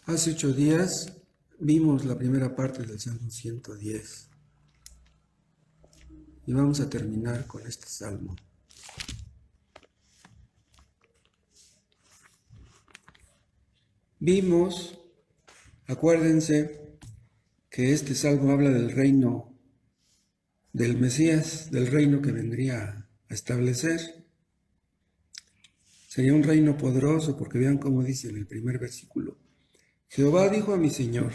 Hace 8 días vimos la primera parte del Salmo 110 y vamos a terminar con este salmo. Vimos, acuérdense, que este salmo habla del reino del Mesías, del reino que vendría a establecer. Sería un reino poderoso, porque vean cómo dice en el primer versículo: Jehová dijo a mi Señor,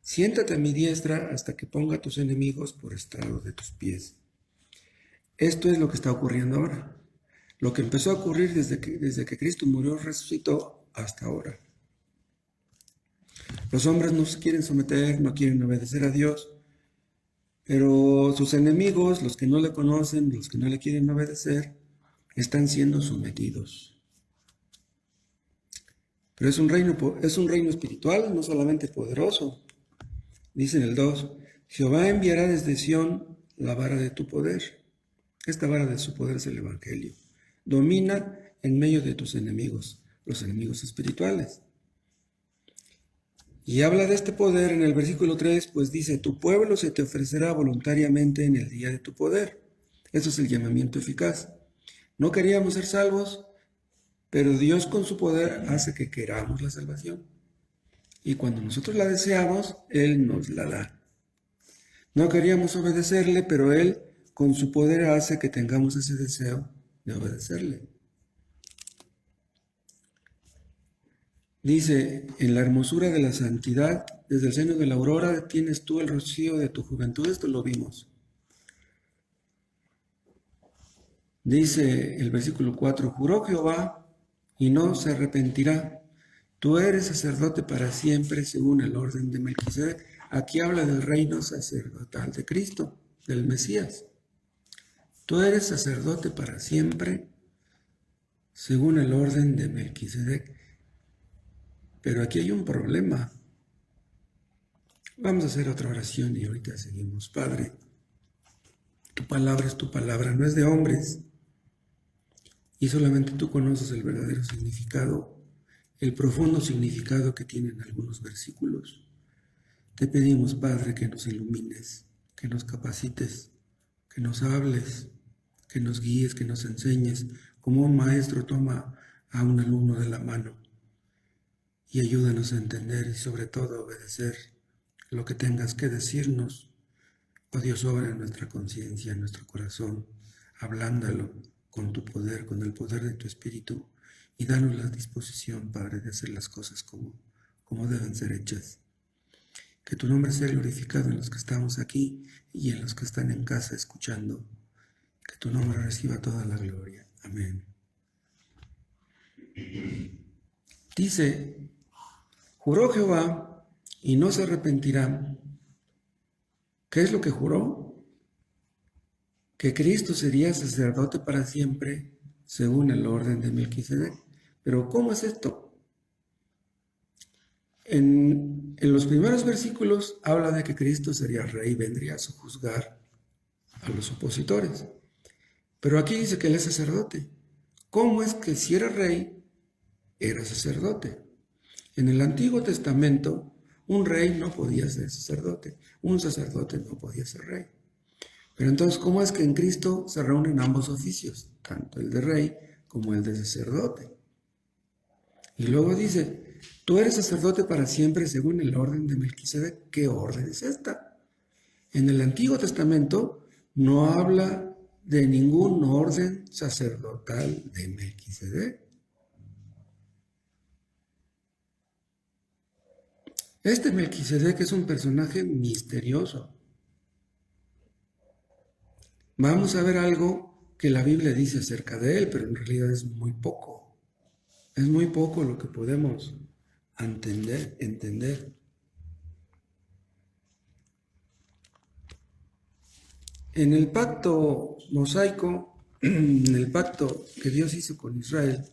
siéntate a mi diestra hasta que ponga a tus enemigos por estrado de tus pies. Esto es lo que está ocurriendo ahora. Lo que empezó a ocurrir desde que Cristo murió, resucitó, hasta ahora. Los hombres no se quieren someter, no quieren obedecer a Dios, pero sus enemigos, los que no le conocen, los que no le quieren obedecer, están siendo sometidos. Pero es un reino espiritual, no solamente poderoso. Dice en el 2, Jehová enviará desde Sión la vara de tu poder. Esta vara de su poder es el Evangelio. Domina en medio de tus enemigos, los enemigos espirituales. Y habla de este poder en el versículo 3, pues dice, tu pueblo se te ofrecerá voluntariamente en el día de tu poder. Eso es el llamamiento eficaz. No queríamos ser salvos, pero Dios con su poder hace que queramos la salvación. Y cuando nosotros la deseamos, Él nos la da. No queríamos obedecerle, pero Él con su poder hace que tengamos ese deseo de obedecerle. Dice, en la hermosura de la santidad, desde el seno de la aurora tienes tú el rocío de tu juventud. Esto lo vimos. Dice el versículo 4, juró Jehová y no se arrepentirá. Tú eres sacerdote para siempre según el orden de Melquisedec. Aquí habla del reino sacerdotal de Cristo, del Mesías. Tú eres sacerdote para siempre según el orden de Melquisedec. Pero aquí hay un problema. Vamos a hacer otra oración y ahorita seguimos. Padre, tu palabra es tu palabra, no es de hombres. Y solamente tú conoces el verdadero significado, el profundo significado que tienen algunos versículos. Te pedimos, Padre, que nos ilumines, que nos capacites, que nos hables, que nos guíes, que nos enseñes, como un maestro toma a un alumno de la mano. Y ayúdanos a entender y sobre todo a obedecer lo que tengas que decirnos. Oh Dios, obra en nuestra conciencia, en nuestro corazón, ablándalo con tu poder, con el poder de tu Espíritu, y danos la disposición, Padre, de hacer las cosas como deben ser hechas. Que tu nombre sea glorificado en los que estamos aquí y en los que están en casa escuchando. Que tu nombre reciba toda la gloria. Amén. Dice, juró Jehová y no se arrepentirá. ¿Qué es lo que juró? Que Cristo sería sacerdote para siempre según el orden de Melquisedec. Pero ¿cómo es esto? En los primeros versículos habla de que Cristo sería rey, vendría a sojuzgar a los opositores. Pero aquí dice que él es sacerdote. ¿Cómo es que si era rey, era sacerdote? En el Antiguo Testamento, un rey no podía ser sacerdote, un sacerdote no podía ser rey. Pero entonces, ¿cómo es que en Cristo se reúnen ambos oficios, tanto el de rey como el de sacerdote? Y luego dice, tú eres sacerdote para siempre según el orden de Melquisedec. ¿Qué orden es esta? En el Antiguo Testamento no habla de ningún orden sacerdotal de Melquisedec. Este Melquisedec es un personaje misterioso. Vamos a ver algo que la Biblia dice acerca de él, pero en realidad es muy poco. Es muy poco lo que podemos entender. En el pacto mosaico, en el pacto que Dios hizo con Israel,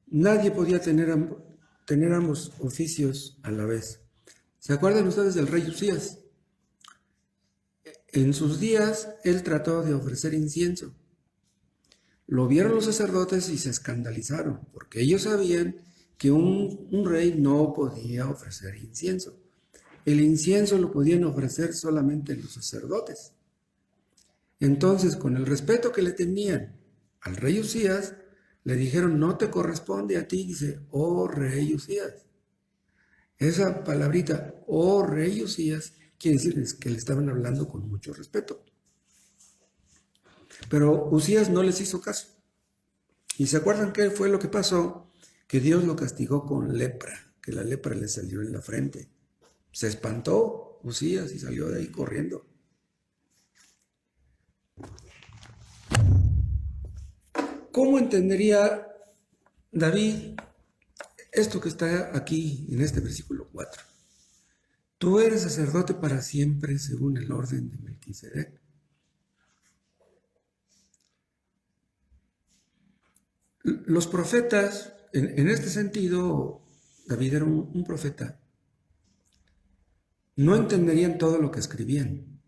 nadie podía tener ambos oficios a la vez. ¿Se acuerdan ustedes del rey Usías? En sus días, él trató de ofrecer incienso. Lo vieron los sacerdotes y se escandalizaron, porque ellos sabían que un rey no podía ofrecer incienso. El incienso lo podían ofrecer solamente los sacerdotes. Entonces, con el respeto que le tenían al rey Usías, le dijeron, no te corresponde a ti, dice, oh rey Usías. Esa palabrita, oh rey Usías, quiere decir que le estaban hablando con mucho respeto. Pero Usías no les hizo caso. ¿Y se acuerdan qué fue lo que pasó? Que Dios lo castigó con lepra, que la lepra le salió en la frente. Se espantó Usías y salió de ahí corriendo. ¿Cómo entendería David esto que está aquí en este versículo 4? Tú eres sacerdote para siempre según el orden de Melquisedec. Los profetas, en este sentido, David era un profeta, no entenderían todo lo que escribían.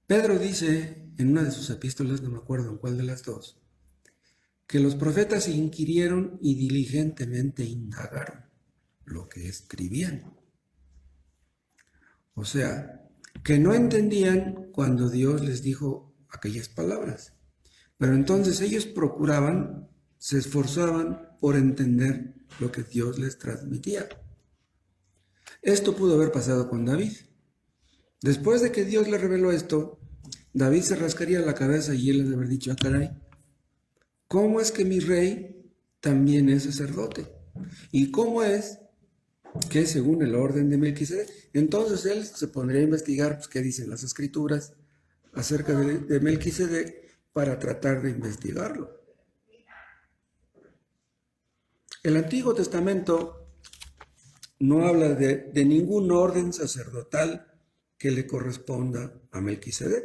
Pedro dice en una de sus epístolas, no me acuerdo en cuál de las dos, que los profetas inquirieron y diligentemente indagaron lo que escribían. O sea, que no entendían cuando Dios les dijo aquellas palabras. Pero entonces ellos procuraban, se esforzaban por entender lo que Dios les transmitía. Esto pudo haber pasado con David. Después de que Dios le reveló esto, David se rascaría la cabeza y él le haber dicho, caray, ¿cómo es que mi rey también es sacerdote? ¿Y cómo es que según el orden de Melquisedec? Entonces él se pondría a investigar pues, qué dicen las escrituras acerca de Melquisedec para tratar de investigarlo. El Antiguo Testamento no habla de ningún orden sacerdotal que le corresponda a Melquisedec.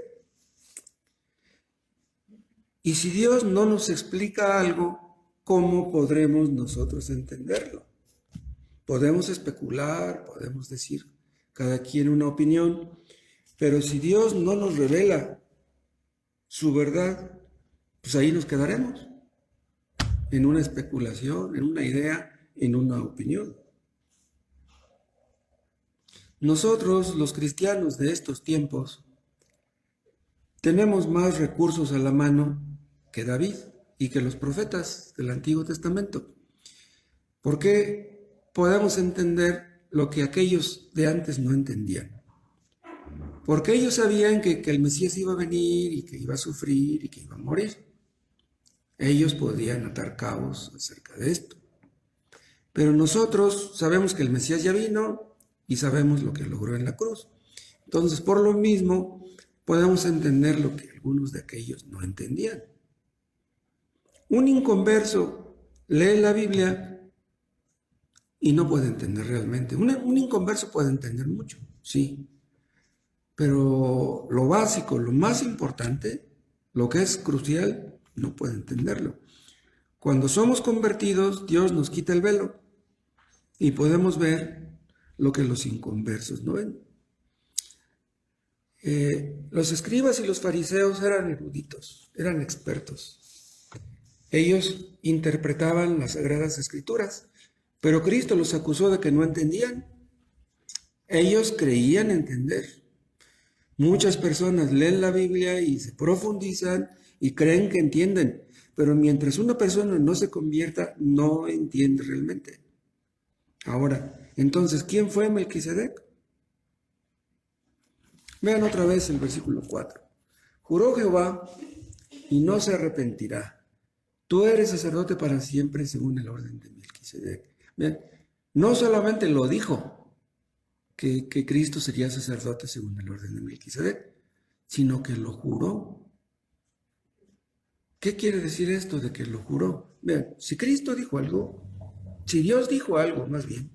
Y si Dios no nos explica algo, ¿cómo podremos nosotros entenderlo? Podemos especular, podemos decir cada quien una opinión, pero si Dios no nos revela su verdad, pues ahí nos quedaremos, en una especulación, en una idea, en una opinión. Nosotros, los cristianos de estos tiempos, tenemos más recursos a la mano que David y que los profetas del Antiguo Testamento. ¿Por qué podemos entender lo que aquellos de antes no entendían? Porque ellos sabían que el Mesías iba a venir y que iba a sufrir y que iba a morir. Ellos podían atar cabos acerca de esto. Pero nosotros sabemos que el Mesías ya vino y sabemos lo que logró en la cruz. Entonces, por lo mismo, podemos entender lo que algunos de aquellos no entendían. Un inconverso lee la Biblia y no puede entender realmente. Un inconverso puede entender mucho, sí. Pero lo básico, lo más importante, lo que es crucial, no puede entenderlo. Cuando somos convertidos, Dios nos quita el velo y podemos ver lo que los inconversos no ven. Los escribas y los fariseos eran eruditos, eran expertos. Ellos interpretaban las Sagradas Escrituras, pero Cristo los acusó de que no entendían. Ellos creían entender. Muchas personas leen la Biblia y se profundizan y creen que entienden, pero mientras una persona no se convierta, no entiende realmente. Ahora, entonces, ¿quién fue Melquisedec? Vean otra vez el versículo 4. Juró Jehová y no se arrepentirá. Tú eres sacerdote para siempre según el orden de Melquisedec. Vean, no solamente lo dijo que Cristo sería sacerdote según el orden de Melquisedec, sino que lo juró. ¿Qué quiere decir esto de que lo juró? Vean, si Cristo dijo algo, si Dios dijo algo, más bien,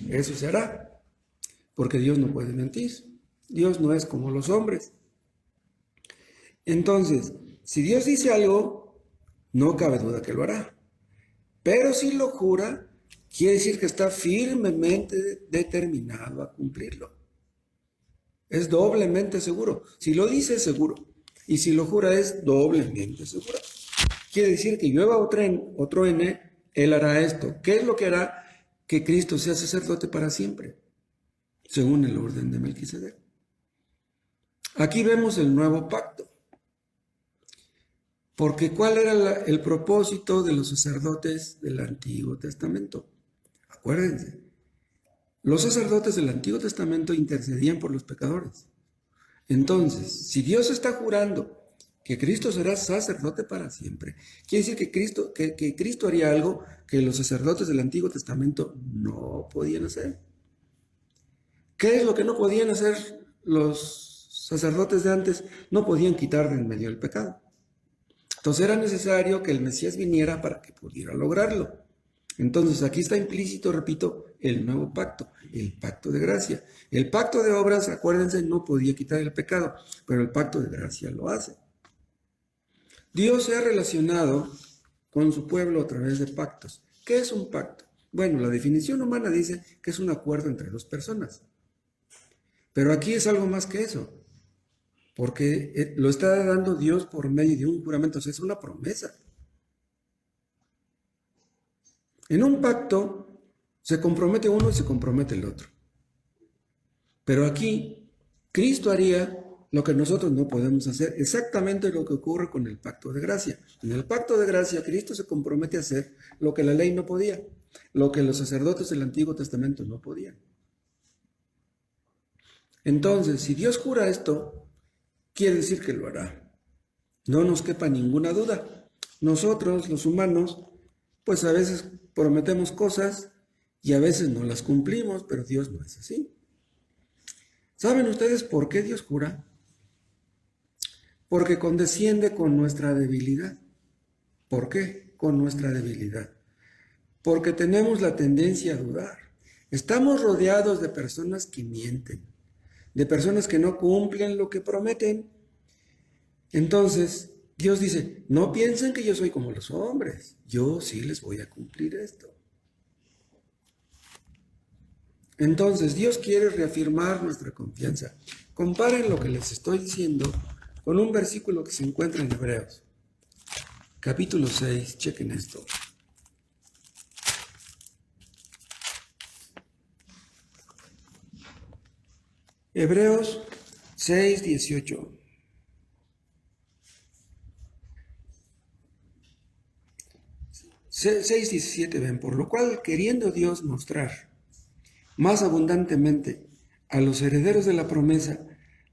eso se hará, porque Dios no puede mentir. Dios no es como los hombres. Entonces, si Dios dice algo, no cabe duda que lo hará. Pero si lo jura, quiere decir que está firmemente determinado a cumplirlo. Es doblemente seguro. Si lo dice, es seguro. Y si lo jura, es doblemente seguro. Quiere decir que llueva o truene, Él hará esto. ¿Qué es lo que hará? Que Cristo sea sacerdote para siempre, según el orden de Melquisedec. Aquí vemos el nuevo pacto. Porque ¿cuál era el propósito de los sacerdotes del Antiguo Testamento? Acuérdense, los sacerdotes del Antiguo Testamento intercedían por los pecadores. Entonces, si Dios está jurando que Cristo será sacerdote para siempre, quiere decir que Cristo haría algo que los sacerdotes del Antiguo Testamento no podían hacer. ¿Qué es lo que no podían hacer los sacerdotes de antes? No podían quitar de en medio el pecado. Entonces era necesario que el Mesías viniera para que pudiera lograrlo. Entonces aquí está implícito, repito, el nuevo pacto, el pacto de gracia. El pacto de obras, acuérdense, no podía quitar el pecado, pero el pacto de gracia lo hace. Dios se ha relacionado con su pueblo a través de pactos. ¿Qué es un pacto? Bueno, la definición humana dice que es un acuerdo entre dos personas. Pero aquí es algo más que eso, porque lo está dando Dios por medio de un juramento, o sea, es una promesa. En un pacto se compromete uno y se compromete el otro. Pero aquí Cristo haría lo que nosotros no podemos hacer, exactamente lo que ocurre con el pacto de gracia. En el pacto de gracia Cristo se compromete a hacer lo que la ley no podía, lo que los sacerdotes del Antiguo Testamento no podían. Entonces, si Dios jura esto, quiere decir que lo hará. No nos quepa ninguna duda. Nosotros, los humanos, pues a veces prometemos cosas y a veces no las cumplimos, pero Dios no es así. ¿Saben ustedes por qué Dios jura? Porque condesciende con nuestra debilidad. ¿Por qué? Con nuestra debilidad. Porque tenemos la tendencia a dudar. Estamos rodeados de personas que mienten, de personas que no cumplen lo que prometen. Entonces, Dios dice, no piensen que yo soy como los hombres, yo sí les voy a cumplir esto. Entonces, Dios quiere reafirmar nuestra confianza. Comparen lo que les estoy diciendo con un versículo que se encuentra en Hebreos, capítulo 6, chequen esto. Hebreos 6, 18. 6:17 ven, por lo cual queriendo Dios mostrar más abundantemente a los herederos de la promesa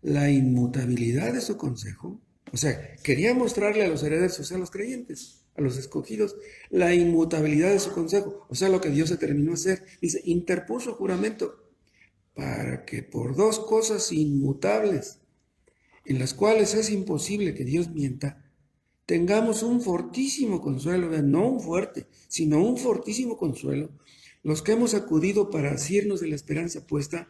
la inmutabilidad de su consejo, o sea, quería mostrarle a los herederos, o sea, a los creyentes, a los escogidos, la inmutabilidad de su consejo, o sea, lo que Dios determinó hacer. Dice, interpuso juramento para que por dos cosas inmutables, en las cuales es imposible que Dios mienta, tengamos un fortísimo consuelo, no un fuerte, sino un fortísimo consuelo, los que hemos acudido para asirnos de la esperanza puesta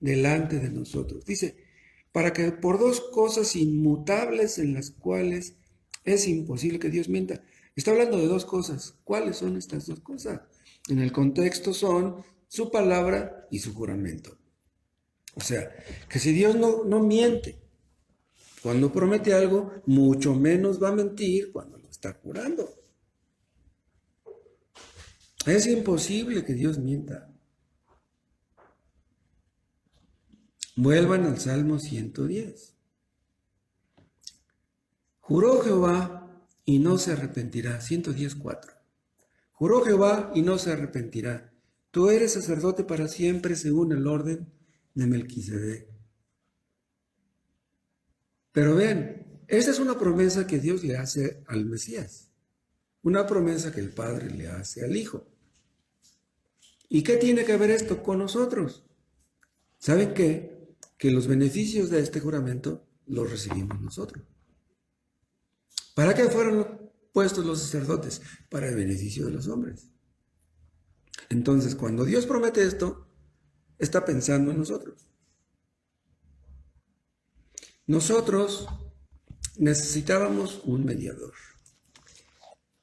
delante de nosotros. Dice, para que por dos cosas inmutables en las cuales es imposible que Dios mienta. Está hablando de dos cosas. ¿Cuáles son estas dos cosas? En el contexto son su palabra y su juramento. O sea, que si Dios no miente, cuando promete algo, mucho menos va a mentir cuando lo está jurando. Es imposible que Dios mienta. Vuelvan al Salmo 110. Juró Jehová y no se arrepentirá. 110:4. Juró Jehová y no se arrepentirá. Tú eres sacerdote para siempre según el orden de Melquisedec. Pero vean, esta es una promesa que Dios le hace al Mesías. Una promesa que el Padre le hace al Hijo. ¿Y qué tiene que ver esto con nosotros? ¿Saben qué? Que los beneficios de este juramento los recibimos nosotros. ¿Para qué fueron puestos los sacerdotes? Para el beneficio de los hombres. Entonces, cuando Dios promete esto, está pensando en nosotros. Nosotros necesitábamos un mediador.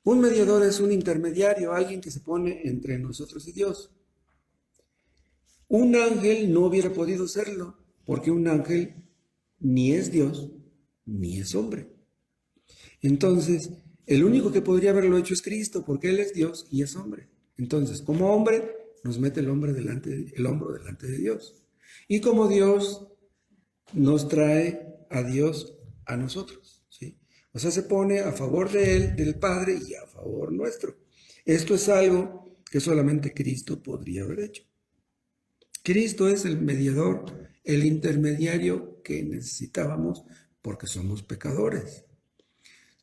Un mediador es un intermediario, alguien que se pone entre nosotros y Dios. Un ángel no hubiera podido serlo, porque un ángel ni es Dios, ni es hombre. Entonces, El único que podría haberlo hecho es Cristo, porque Él es Dios y es hombre. Entonces, como hombre, nos mete el hombro delante de Dios. Y como Dios, nos trae a Dios a nosotros, ¿sí? O sea, se pone a favor de Él, del Padre, y a favor nuestro. Esto es algo que solamente Cristo podría haber hecho. Cristo es el mediador, el intermediario que necesitábamos porque somos pecadores.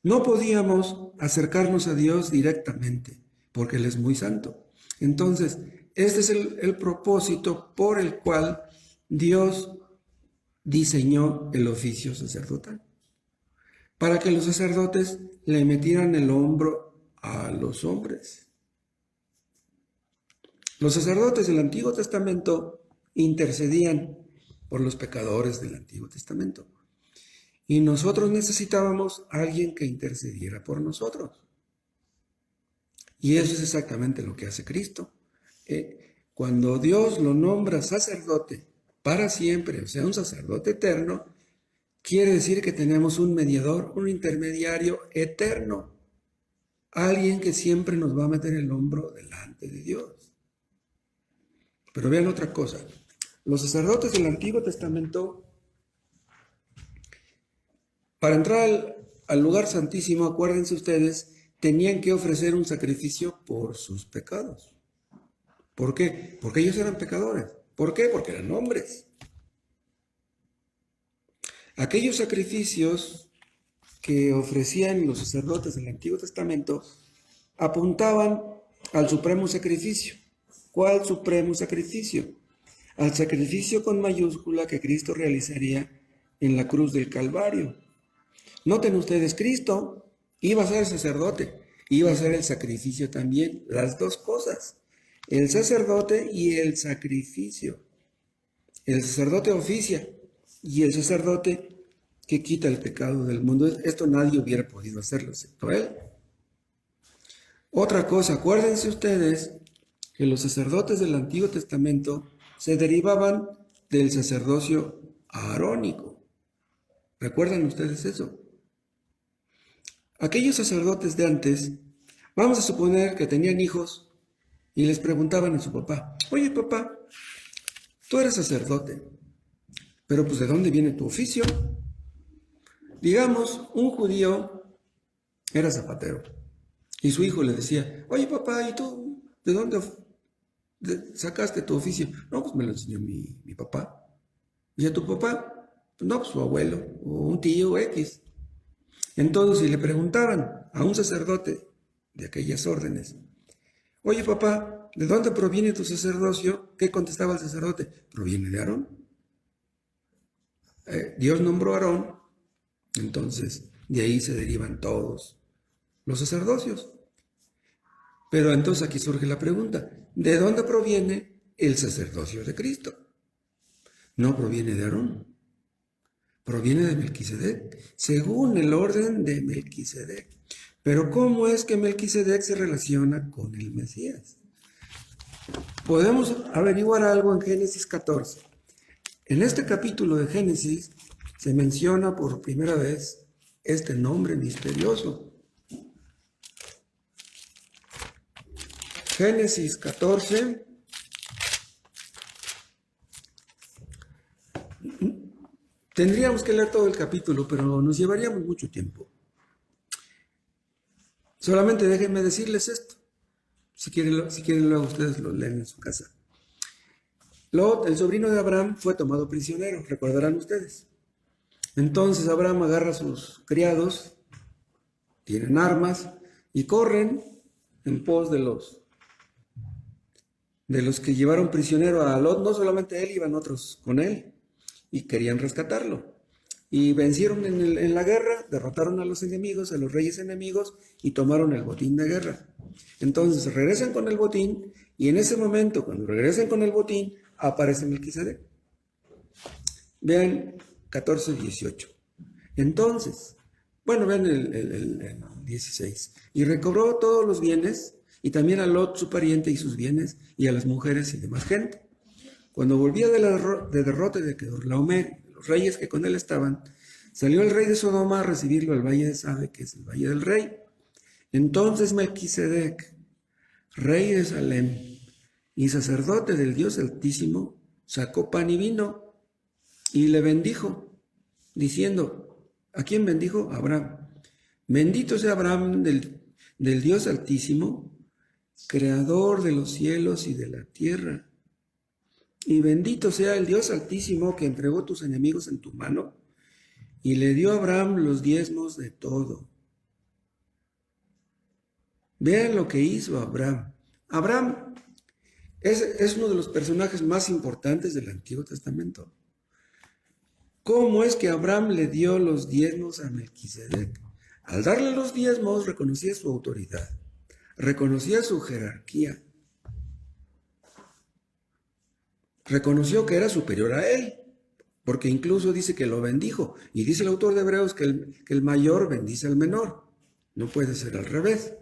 No podíamos acercarnos a Dios directamente porque Él es muy santo. Entonces, este es el propósito por el cual Dios diseñó el oficio sacerdotal. Para que los sacerdotes le metieran el hombro a los hombres. Los sacerdotes del Antiguo Testamento intercedían por los pecadores del Antiguo Testamento. Y nosotros necesitábamos a alguien que intercediera por nosotros. Y eso es exactamente lo que hace Cristo. Cuando Dios lo nombra sacerdote para siempre, o sea, un sacerdote eterno, quiere decir que tenemos un mediador, un intermediario eterno. Alguien que siempre nos va a meter el hombro delante de Dios. Pero vean otra cosa. Los sacerdotes del Antiguo Testamento, para entrar al lugar santísimo, acuérdense ustedes, tenían que ofrecer un sacrificio por sus pecados. ¿Por qué? Porque ellos eran pecadores. ¿Por qué? Porque eran hombres. Aquellos sacrificios que ofrecían los sacerdotes del Antiguo Testamento apuntaban al supremo sacrificio. ¿Cuál supremo sacrificio? Al sacrificio con mayúscula que Cristo realizaría en la cruz del Calvario. Noten ustedes, Cristo iba a ser sacerdote, iba a ser el sacrificio también, las dos cosas, el sacerdote y el sacrificio. El sacerdote oficia y el sacerdote que quita el pecado del mundo. Esto nadie hubiera podido hacerlo excepto él. Otra cosa, acuérdense ustedes que los sacerdotes del Antiguo Testamento se derivaban del sacerdocio arónico. ¿Recuerdan ustedes eso? Aquellos sacerdotes de antes, vamos a suponer que tenían hijos y les preguntaban a su papá: oye papá, tú eres sacerdote, pero pues ¿de dónde viene tu oficio? Digamos, un judío era zapatero y su hijo le decía: oye papá, ¿y tú de dónde sacaste tu oficio? No, pues me lo enseñó mi papá. ¿Y a tu papá? No, pues su abuelo o un tío X. Entonces, si le preguntaban a un sacerdote de aquellas órdenes: oye papá, ¿de dónde proviene tu sacerdocio? ¿Qué contestaba el sacerdote? Proviene de Aarón. Dios nombró a Aarón, entonces de ahí se derivan todos los sacerdocios. Pero entonces aquí surge la pregunta: ¿de dónde proviene el sacerdocio de Cristo? No proviene de Aarón, proviene de Melquisedec, según el orden de Melquisedec. Pero ¿cómo es que Melquisedec se relaciona con el Mesías? Podemos averiguar algo en Génesis 14. En este capítulo de Génesis se menciona por primera vez este nombre misterioso. Génesis 14. Tendríamos que leer todo el capítulo, pero nos llevaríamos mucho tiempo. Solamente déjenme decirles esto. Si quieren luego ustedes lo leen en su casa. Lot, el sobrino de Abraham, fue tomado prisionero, recordarán ustedes. Entonces Abraham agarra a sus criados, tienen armas y corren en pos de los que llevaron prisionero a Lot. No solamente él, iban otros con él y querían rescatarlo. Y vencieron en la guerra, derrotaron a los enemigos, a los reyes enemigos, y tomaron el botín de guerra. Entonces regresan con el botín, y en ese momento, cuando regresan con el botín, aparece Melquisedec. Vean 14:18. Entonces, bueno, vean el 16. Y recobró todos los bienes, y también a Lot su pariente y sus bienes, y a las mujeres y demás gente. Cuando volvía de derrota de Kedorlaomer, los reyes que con él estaban, salió el rey de Sodoma a recibirlo al valle de Sabe, que es el valle del rey. Entonces Melquisedec, rey de Salem y sacerdote del Dios Altísimo, sacó pan y vino y le bendijo, diciendo, ¿a quién bendijo? A Abraham. Bendito sea Abraham del Dios Altísimo, creador de los cielos y de la tierra. Y bendito sea el Dios Altísimo que entregó tus enemigos en tu mano y le dio a Abraham los diezmos de todo. Vean lo que hizo Abraham. Abraham es uno de los personajes más importantes del Antiguo Testamento. ¿Cómo es que Abraham le dio los diezmos a Melquisedec? Al darle los diezmos reconocía su autoridad, reconocía su jerarquía, reconoció que era superior a él, porque incluso dice que lo bendijo, y dice el autor de Hebreos que el mayor bendice al menor, no puede ser al revés.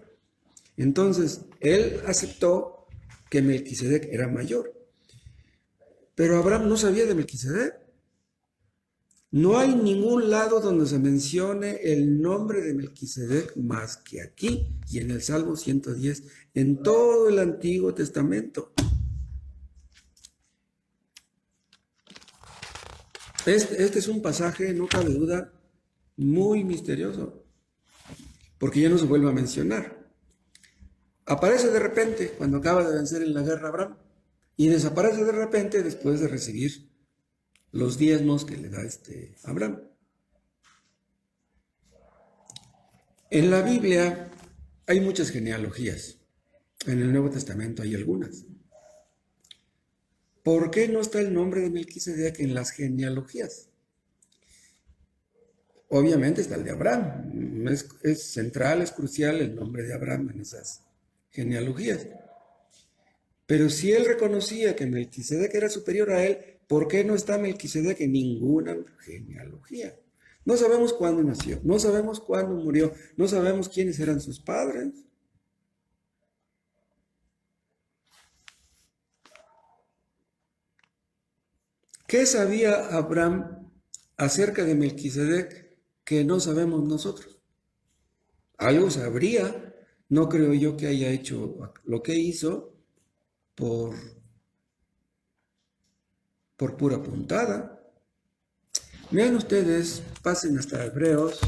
Entonces, él aceptó que Melquisedec era mayor, pero Abraham no sabía de Melquisedec. No hay ningún lado donde se mencione el nombre de Melquisedec más que aquí y en el Salmo 110, en todo el Antiguo Testamento. Este es un pasaje, no cabe duda, muy misterioso, porque ya no se vuelve a mencionar. Aparece de repente cuando acaba de vencer en la guerra Abraham y desaparece de repente después de recibir los diezmos que le da Abraham. En la Biblia hay muchas genealogías. En el Nuevo Testamento hay algunas. ¿Por qué no está el nombre de Melquisedec en las genealogías? Obviamente está el de Abraham. Es central, es crucial el nombre de Abraham en esas genealogías. Pero si él reconocía que Melquisedec era superior a él, ¿por qué no está Melquisedec en ninguna genealogía? No sabemos cuándo nació, no sabemos cuándo murió, no sabemos quiénes eran sus padres. ¿Qué sabía Abraham acerca de Melquisedec que no sabemos nosotros? Algo sabría. No creo yo que haya hecho lo que hizo por pura puntada. Vean ustedes, pasen hasta Hebreos,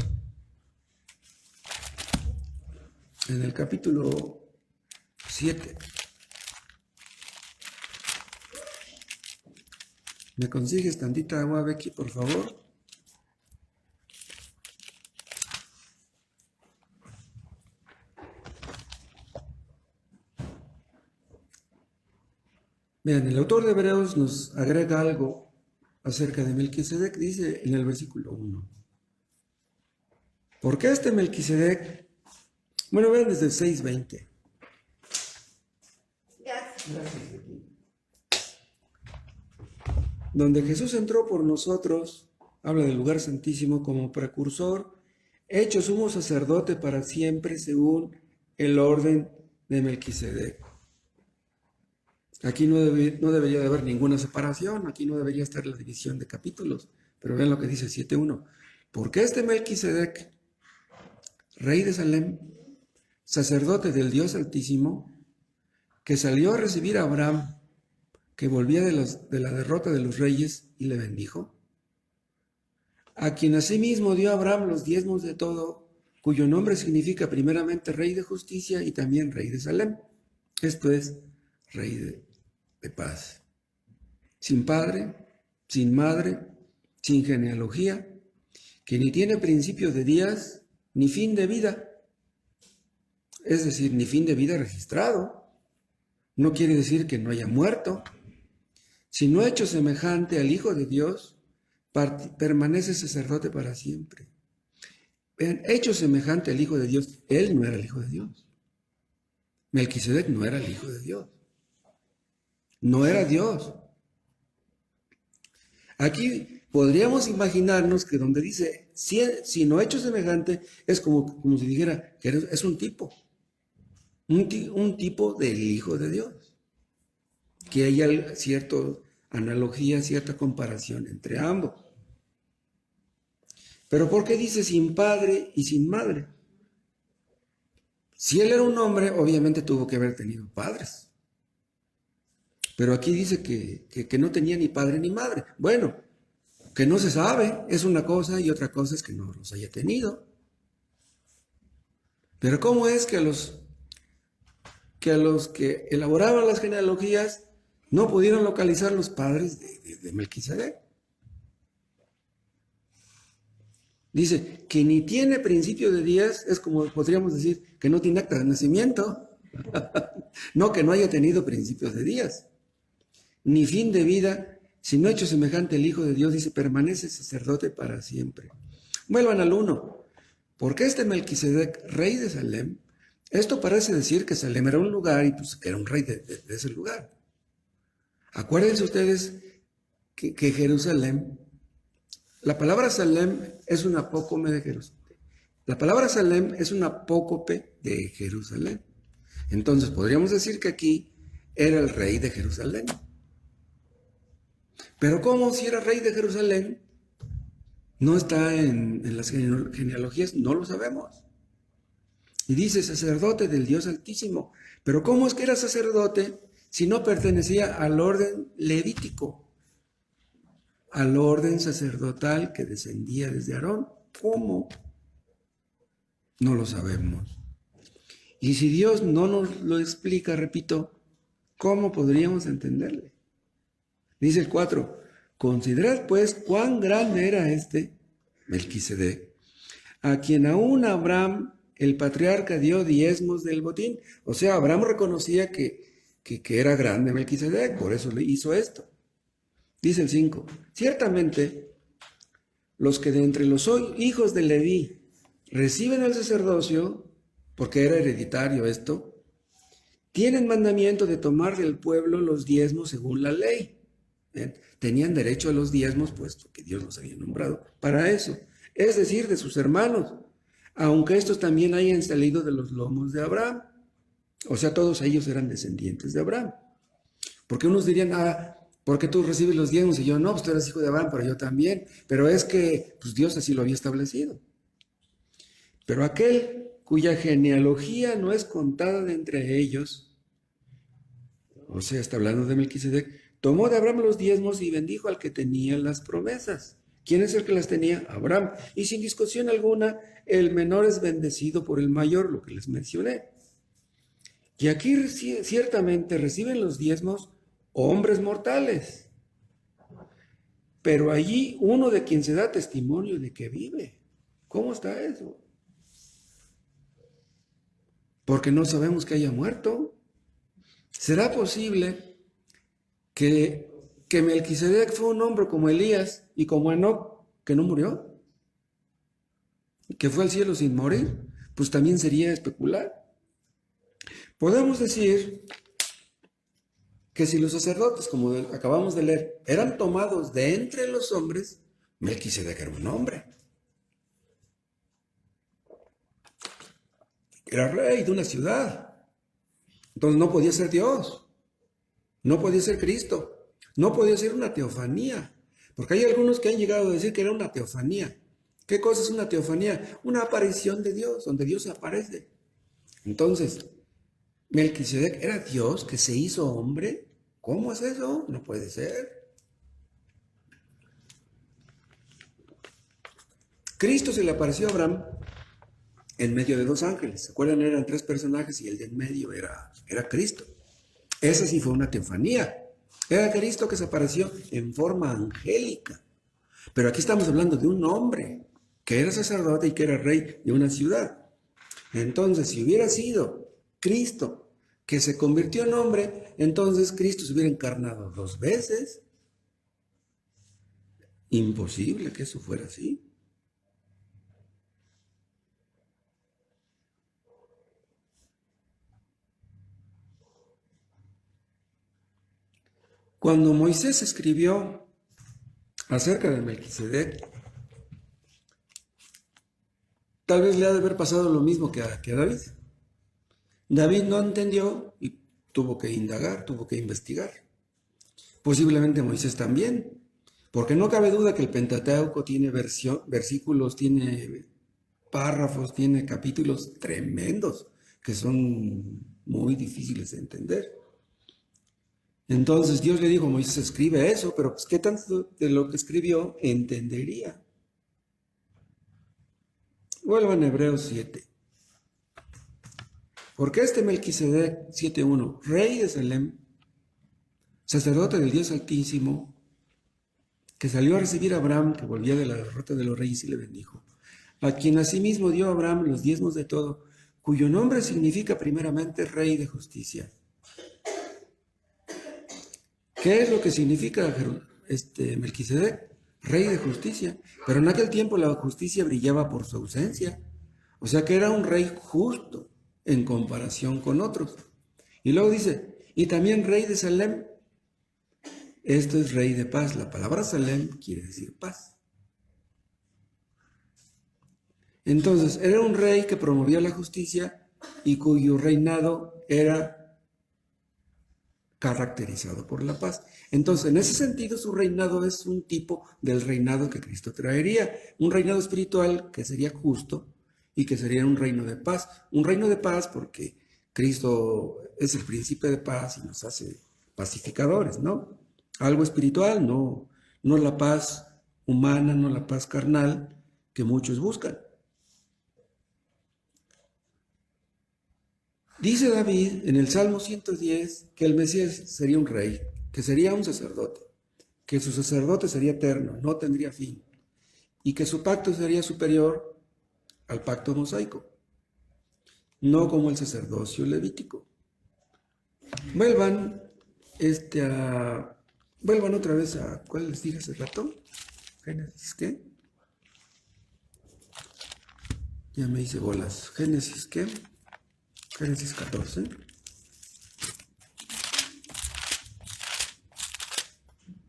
en el capítulo 7. ¿Me consigues tantita agua, Becky, por favor? Vean, el autor de Hebreos nos agrega algo acerca de Melquisedec, dice en el versículo 1. ¿Por qué Melquisedec? Bueno, vean desde el 6:20. Gracias, Becky. Donde Jesús entró por nosotros, habla del lugar santísimo como precursor, hecho sumo sacerdote para siempre según el orden de Melquisedec. Aquí no debería de haber ninguna separación, aquí no debería estar la división de capítulos, pero vean lo que dice 7:1. Porque Melquisedec, rey de Salem, sacerdote del Dios Altísimo, que salió a recibir a Abraham, que volvía de la derrota de los reyes, y le bendijo, a quien asimismo dio a Abraham los diezmos de todo, cuyo nombre significa primeramente rey de justicia y también rey de Salem, esto es, rey de paz. Sin padre, sin madre, sin genealogía, que ni tiene principio de días, ni fin de vida, es decir, ni fin de vida registrado. No quiere decir que no haya muerto, sino hecho semejante al Hijo de Dios, permanece sacerdote para siempre. Vean, hecho semejante al Hijo de Dios, él no era el Hijo de Dios. Melquisedec no era el Hijo de Dios. No era Dios. Aquí podríamos imaginarnos que donde dice, sino hecho semejante, es como si dijera que es un tipo. Un tipo del Hijo de Dios. Que haya cierta analogía, cierta comparación entre ambos. Pero ¿por qué dice sin padre y sin madre? Si él era un hombre, obviamente tuvo que haber tenido padres. Pero aquí dice que no tenía ni padre ni madre. Bueno, que no se sabe, es una cosa, y otra cosa es que no los haya tenido. Pero ¿cómo es que a los que elaboraban las genealogías no pudieron localizar los padres de Melquisedec? Dice que ni tiene principio de días, es como podríamos decir que no tiene acta de nacimiento. No que no haya tenido principios de días, ni fin de vida, sino hecho semejante el Hijo de Dios, dice, permanece sacerdote para siempre. Vuelvan al 1. Porque este Melquisedec, rey de Salem, esto parece decir que Salem era un lugar y pues era un rey de ese lugar. Acuérdense ustedes que Jerusalén, la palabra Salem es un apócope de Jerusalén. La palabra Salem es un apócope de Jerusalén. Entonces podríamos decir que aquí era el rey de Jerusalén. Pero ¿cómo si era rey de Jerusalén? No está en las genealogías, no lo sabemos. Y dice sacerdote del Dios Altísimo. Pero ¿cómo es que era sacerdote si no pertenecía al orden levítico? Al orden sacerdotal que descendía desde Aarón. ¿Cómo? No lo sabemos. Y si Dios no nos lo explica, repito, ¿cómo podríamos entenderle? Dice el 4, considerad pues cuán grande era este Melquisedec, a quien aún Abraham, el patriarca, dio diezmos del botín. O sea, Abraham reconocía que era grande Melquisedec, por eso le hizo esto. Dice el 5, ciertamente los que de entre los hijos de Leví reciben el sacerdocio, porque era hereditario esto, tienen mandamiento de tomar del pueblo los diezmos según la ley. Tenían derecho a los diezmos, puesto que Dios los había nombrado para eso, es decir, de sus hermanos, aunque estos también hayan salido de los lomos de Abraham. O sea, todos ellos eran descendientes de Abraham. Porque unos dirían, ¿por qué tú recibes los diezmos? Y yo, no, pues tú eres hijo de Abraham, pero yo también. Pero es que pues Dios así lo había establecido. Pero aquel cuya genealogía no es contada de entre ellos, o sea, está hablando de Melquisedec, tomó de Abraham los diezmos y bendijo al que tenía las promesas. ¿Quién es el que las tenía? Abraham. Y sin discusión alguna, el menor es bendecido por el mayor, lo que les mencioné. Y aquí ciertamente reciben los diezmos hombres mortales, pero allí uno de quien se da testimonio de que vive. ¿Cómo está eso? Porque no sabemos que haya muerto. ¿Será posible que Melquisedec fue un hombre como Elías y como Enoc, que no murió? ¿Que fue al cielo sin morir? Pues también sería especular. Podemos decir que si los sacerdotes, como acabamos de leer, eran tomados de entre los hombres, Melquisedec era un hombre. Era rey de una ciudad. Entonces no podía ser Dios. No podía ser Cristo. No podía ser una teofanía. Porque hay algunos que han llegado a decir que era una teofanía. ¿Qué cosa es una teofanía? Una aparición de Dios, donde Dios aparece. Entonces, Melquisedec era Dios que se hizo hombre. ¿Cómo es eso? No puede ser. Cristo se le apareció a Abraham en medio de dos ángeles. ¿Se acuerdan? Eran tres personajes y el de en medio era Cristo. Esa sí fue una teofanía. Era Cristo que se apareció en forma angélica. Pero aquí estamos hablando de un hombre que era sacerdote y que era rey de una ciudad. Entonces, si hubiera sido Cristo que se convirtió en hombre, entonces Cristo se hubiera encarnado dos veces. Imposible que eso fuera así. Cuando Moisés escribió acerca de Melquisedec, tal vez le ha de haber pasado lo mismo que a David. David no entendió y tuvo que indagar, tuvo que investigar. Posiblemente Moisés también, porque no cabe duda que el Pentateuco tiene versículos, tiene párrafos, tiene capítulos tremendos que son muy difíciles de entender. Entonces Dios le dijo a Moisés, escribe eso, pero pues, ¿qué tanto de lo que escribió entendería? Vuelvan a Hebreos 7. Porque este Melquisedec 7:1, rey de Salem, sacerdote del Dios Altísimo, que salió a recibir a Abraham, que volvía de la derrota de los reyes y le bendijo, a quien asimismo dio a Abraham los diezmos de todo, cuyo nombre significa primeramente rey de justicia. ¿Qué es lo que significa Melquisedec? Rey de justicia. Pero en aquel tiempo la justicia brillaba por su ausencia. O sea que era un rey justo en comparación con otros. Y luego dice, y también rey de Salem. Esto es rey de paz. La palabra Salem quiere decir paz. Entonces, era un rey que promovía la justicia y cuyo reinado era caracterizado por la paz. Entonces, en ese sentido, su reinado es un tipo del reinado que Cristo traería, un reinado espiritual que sería justo y que sería un reino de paz. Un reino de paz porque Cristo es el príncipe de paz y nos hace pacificadores, ¿no? Algo espiritual, no la paz humana, no la paz carnal que muchos buscan. Dice David en el Salmo 110 que el Mesías sería un rey, que sería un sacerdote, que su sacerdote sería eterno, no tendría fin, y que su pacto sería superior al pacto mosaico, no como el sacerdocio levítico. Vuelvan otra vez a, ¿cuál les dije hace rato? Génesis, ¿qué? Ya me hice bolas. Génesis, ¿qué? Génesis 14.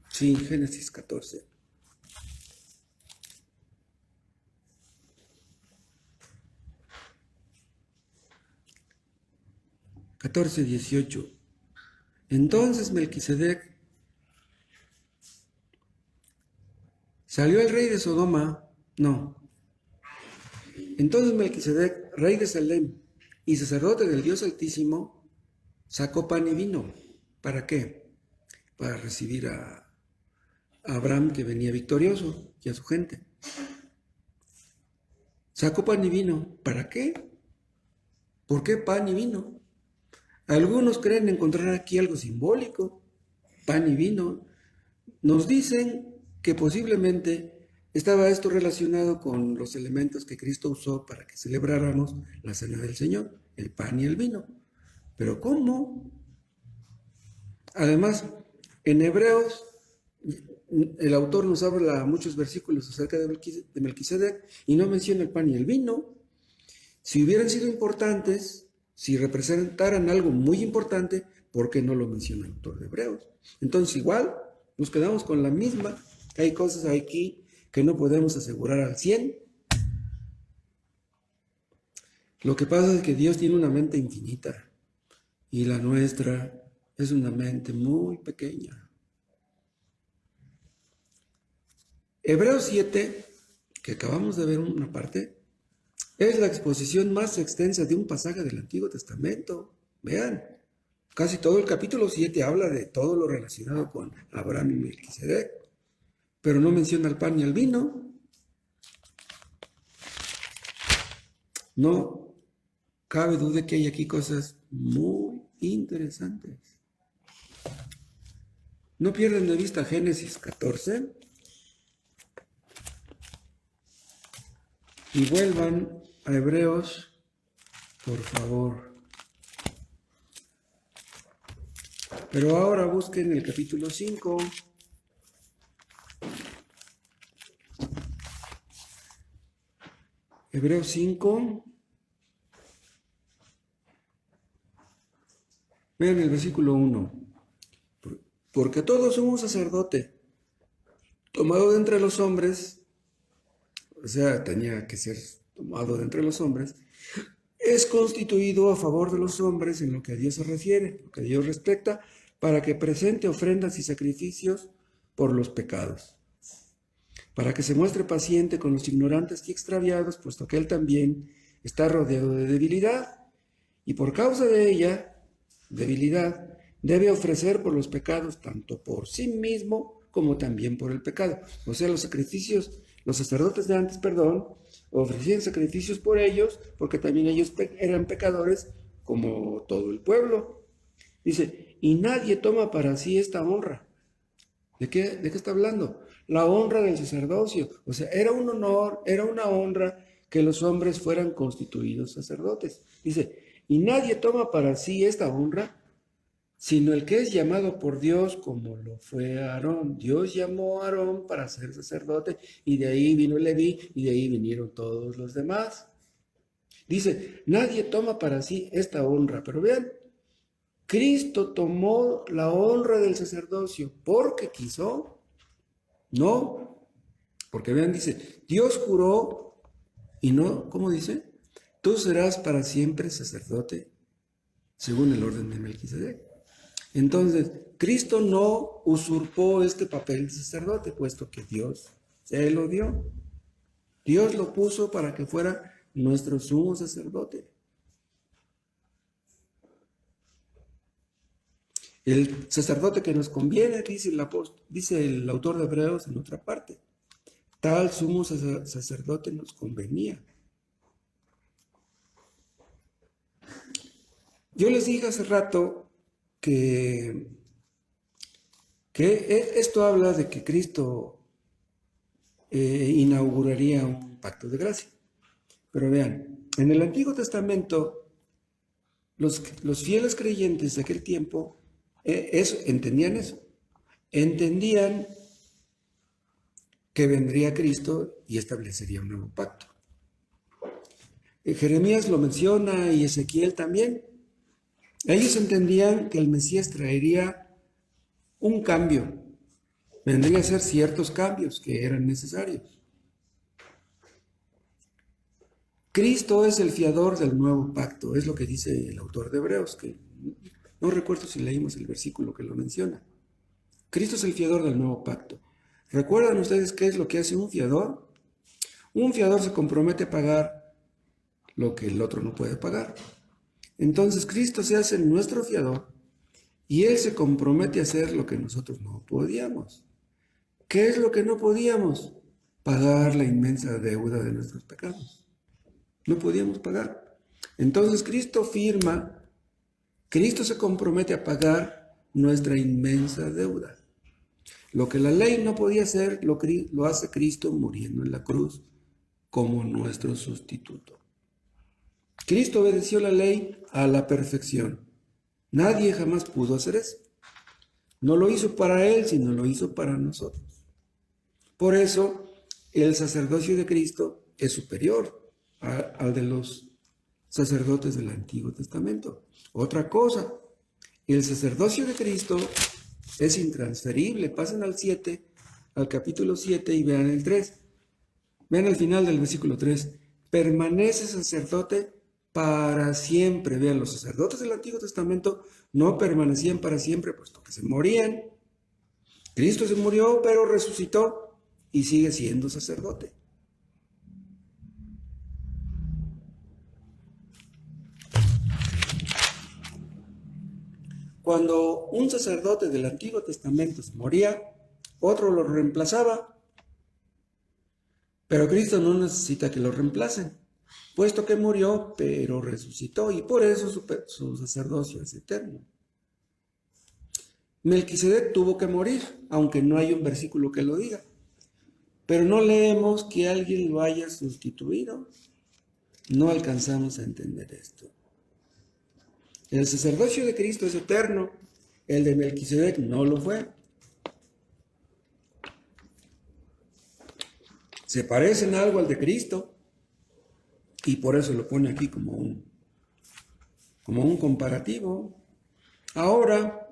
Sí, Génesis 14. (14:18). Entonces Melquisedec salió el rey de Sodoma, no. Entonces Melquisedec, rey de Salem y sacerdote del Dios Altísimo, sacó pan y vino. ¿Para qué? Para recibir a Abraham, que venía victorioso, y a su gente. Sacó pan y vino. ¿Para qué? ¿Por qué pan y vino? Algunos creen encontrar aquí algo simbólico. Pan y vino. Nos dicen que posiblemente estaba esto relacionado con los elementos que Cristo usó para que celebráramos la cena del Señor, el pan y el vino. ¿Pero cómo? Además, en Hebreos, el autor nos habla muchos versículos acerca de Melquisedec y no menciona el pan y el vino. Si hubieran sido importantes, si representaran algo muy importante, ¿por qué no lo menciona el autor de Hebreos? Entonces, igual, nos quedamos con la misma. Hay cosas aquí que no podemos asegurar al 100. Lo que pasa es que Dios tiene una mente infinita y la nuestra es una mente muy pequeña. Hebreos 7, que acabamos de ver una parte, es la exposición más extensa de un pasaje del Antiguo Testamento. Vean, casi todo el capítulo 7 habla de todo lo relacionado con Abraham y Melquisedec, pero no menciona el pan ni el vino. No cabe duda que hay aquí cosas muy interesantes. No pierdan de vista Génesis 14 y vuelvan a Hebreos, por favor. Pero ahora busquen el capítulo 5. Hebreos 5. Vean el versículo 1. Porque todo sumo sacerdote, tomado de entre los hombres, o sea, tenía que ser tomado de entre los hombres, es constituido a favor de los hombres en lo que a Dios se refiere, lo que a Dios respecta, para que presente ofrendas y sacrificios por los pecados, para que se muestre paciente con los ignorantes y extraviados, puesto que él también está rodeado de debilidad. y por causa de ella, debilidad, debe ofrecer por los pecados tanto por sí mismo como también por el pecado. O sea, los sacrificios, los sacerdotes de antes, ofrecían sacrificios por ellos, porque también ellos eran pecadores como todo el pueblo. Dice, y nadie toma para sí esta honra. ¿De qué está hablando? La honra del sacerdocio. O sea, era un honor, era una honra que los hombres fueran constituidos sacerdotes. Dice, y nadie toma para sí esta honra, sino el que es llamado por Dios, como lo fue Aarón. Dios llamó a Aarón para ser sacerdote, y de ahí vino Leví, y de ahí vinieron todos los demás. Dice, nadie toma para sí esta honra, pero vean, Cristo tomó la honra del sacerdocio porque quiso, no, porque vean, dice, Dios juró y no, ¿cómo dice? Tú serás para siempre sacerdote según el orden de Melquisedec. Entonces, Cristo no usurpó este papel de sacerdote, puesto que Dios se lo dio. Dios lo puso para que fuera nuestro sumo sacerdote. El sacerdote que nos conviene, dice el autor de Hebreos en otra parte. Tal sumo sacerdote nos convenía. Yo les dije hace rato que esto habla de que Cristo inauguraría un pacto de gracia. Pero vean, en el Antiguo Testamento, los fieles creyentes de aquel tiempo entendían eso. Entendían que vendría Cristo y establecería un nuevo pacto. Jeremías lo menciona y Ezequiel también. Ellos entendían que el Mesías traería un cambio, vendría a hacer ciertos cambios que eran necesarios. Cristo es el fiador del nuevo pacto, es lo que dice el autor de Hebreos, que no recuerdo si leímos el versículo que lo menciona. Cristo es el fiador del nuevo pacto. ¿Recuerdan ustedes qué es lo que hace un fiador? Un fiador se compromete a pagar lo que el otro no puede pagar. Entonces Cristo se hace nuestro fiador y Él se compromete a hacer lo que nosotros no podíamos. ¿Qué es lo que no podíamos? Pagar la inmensa deuda de nuestros pecados. No podíamos pagar. Entonces Cristo se compromete a pagar nuestra inmensa deuda. Lo que la ley no podía hacer, lo hace Cristo muriendo en la cruz como nuestro sustituto. Cristo obedeció la ley a la perfección. Nadie jamás pudo hacer eso. No lo hizo para Él, sino lo hizo para nosotros. Por eso, el sacerdocio de Cristo es superior al de los sacerdotes del Antiguo Testamento. Otra cosa, el sacerdocio de Cristo es intransferible. Pasen al capítulo 7 y vean el 3. Vean al final del versículo 3. Permanece sacerdote para siempre. Vean, los sacerdotes del Antiguo Testamento no permanecían para siempre, puesto que se morían. Cristo se murió, pero resucitó y sigue siendo sacerdote. Cuando un sacerdote del Antiguo Testamento se moría, otro lo reemplazaba. Pero Cristo no necesita que lo reemplacen, puesto que murió, pero resucitó, y por eso su sacerdocio es eterno. Melquisedec tuvo que morir, aunque no hay un versículo que lo diga. Pero no leemos que alguien lo haya sustituido. No alcanzamos a entender esto. El sacerdocio de Cristo es eterno, el de Melquisedec no lo fue. Se parece en algo al de Cristo y por eso lo pone aquí como un comparativo. Ahora,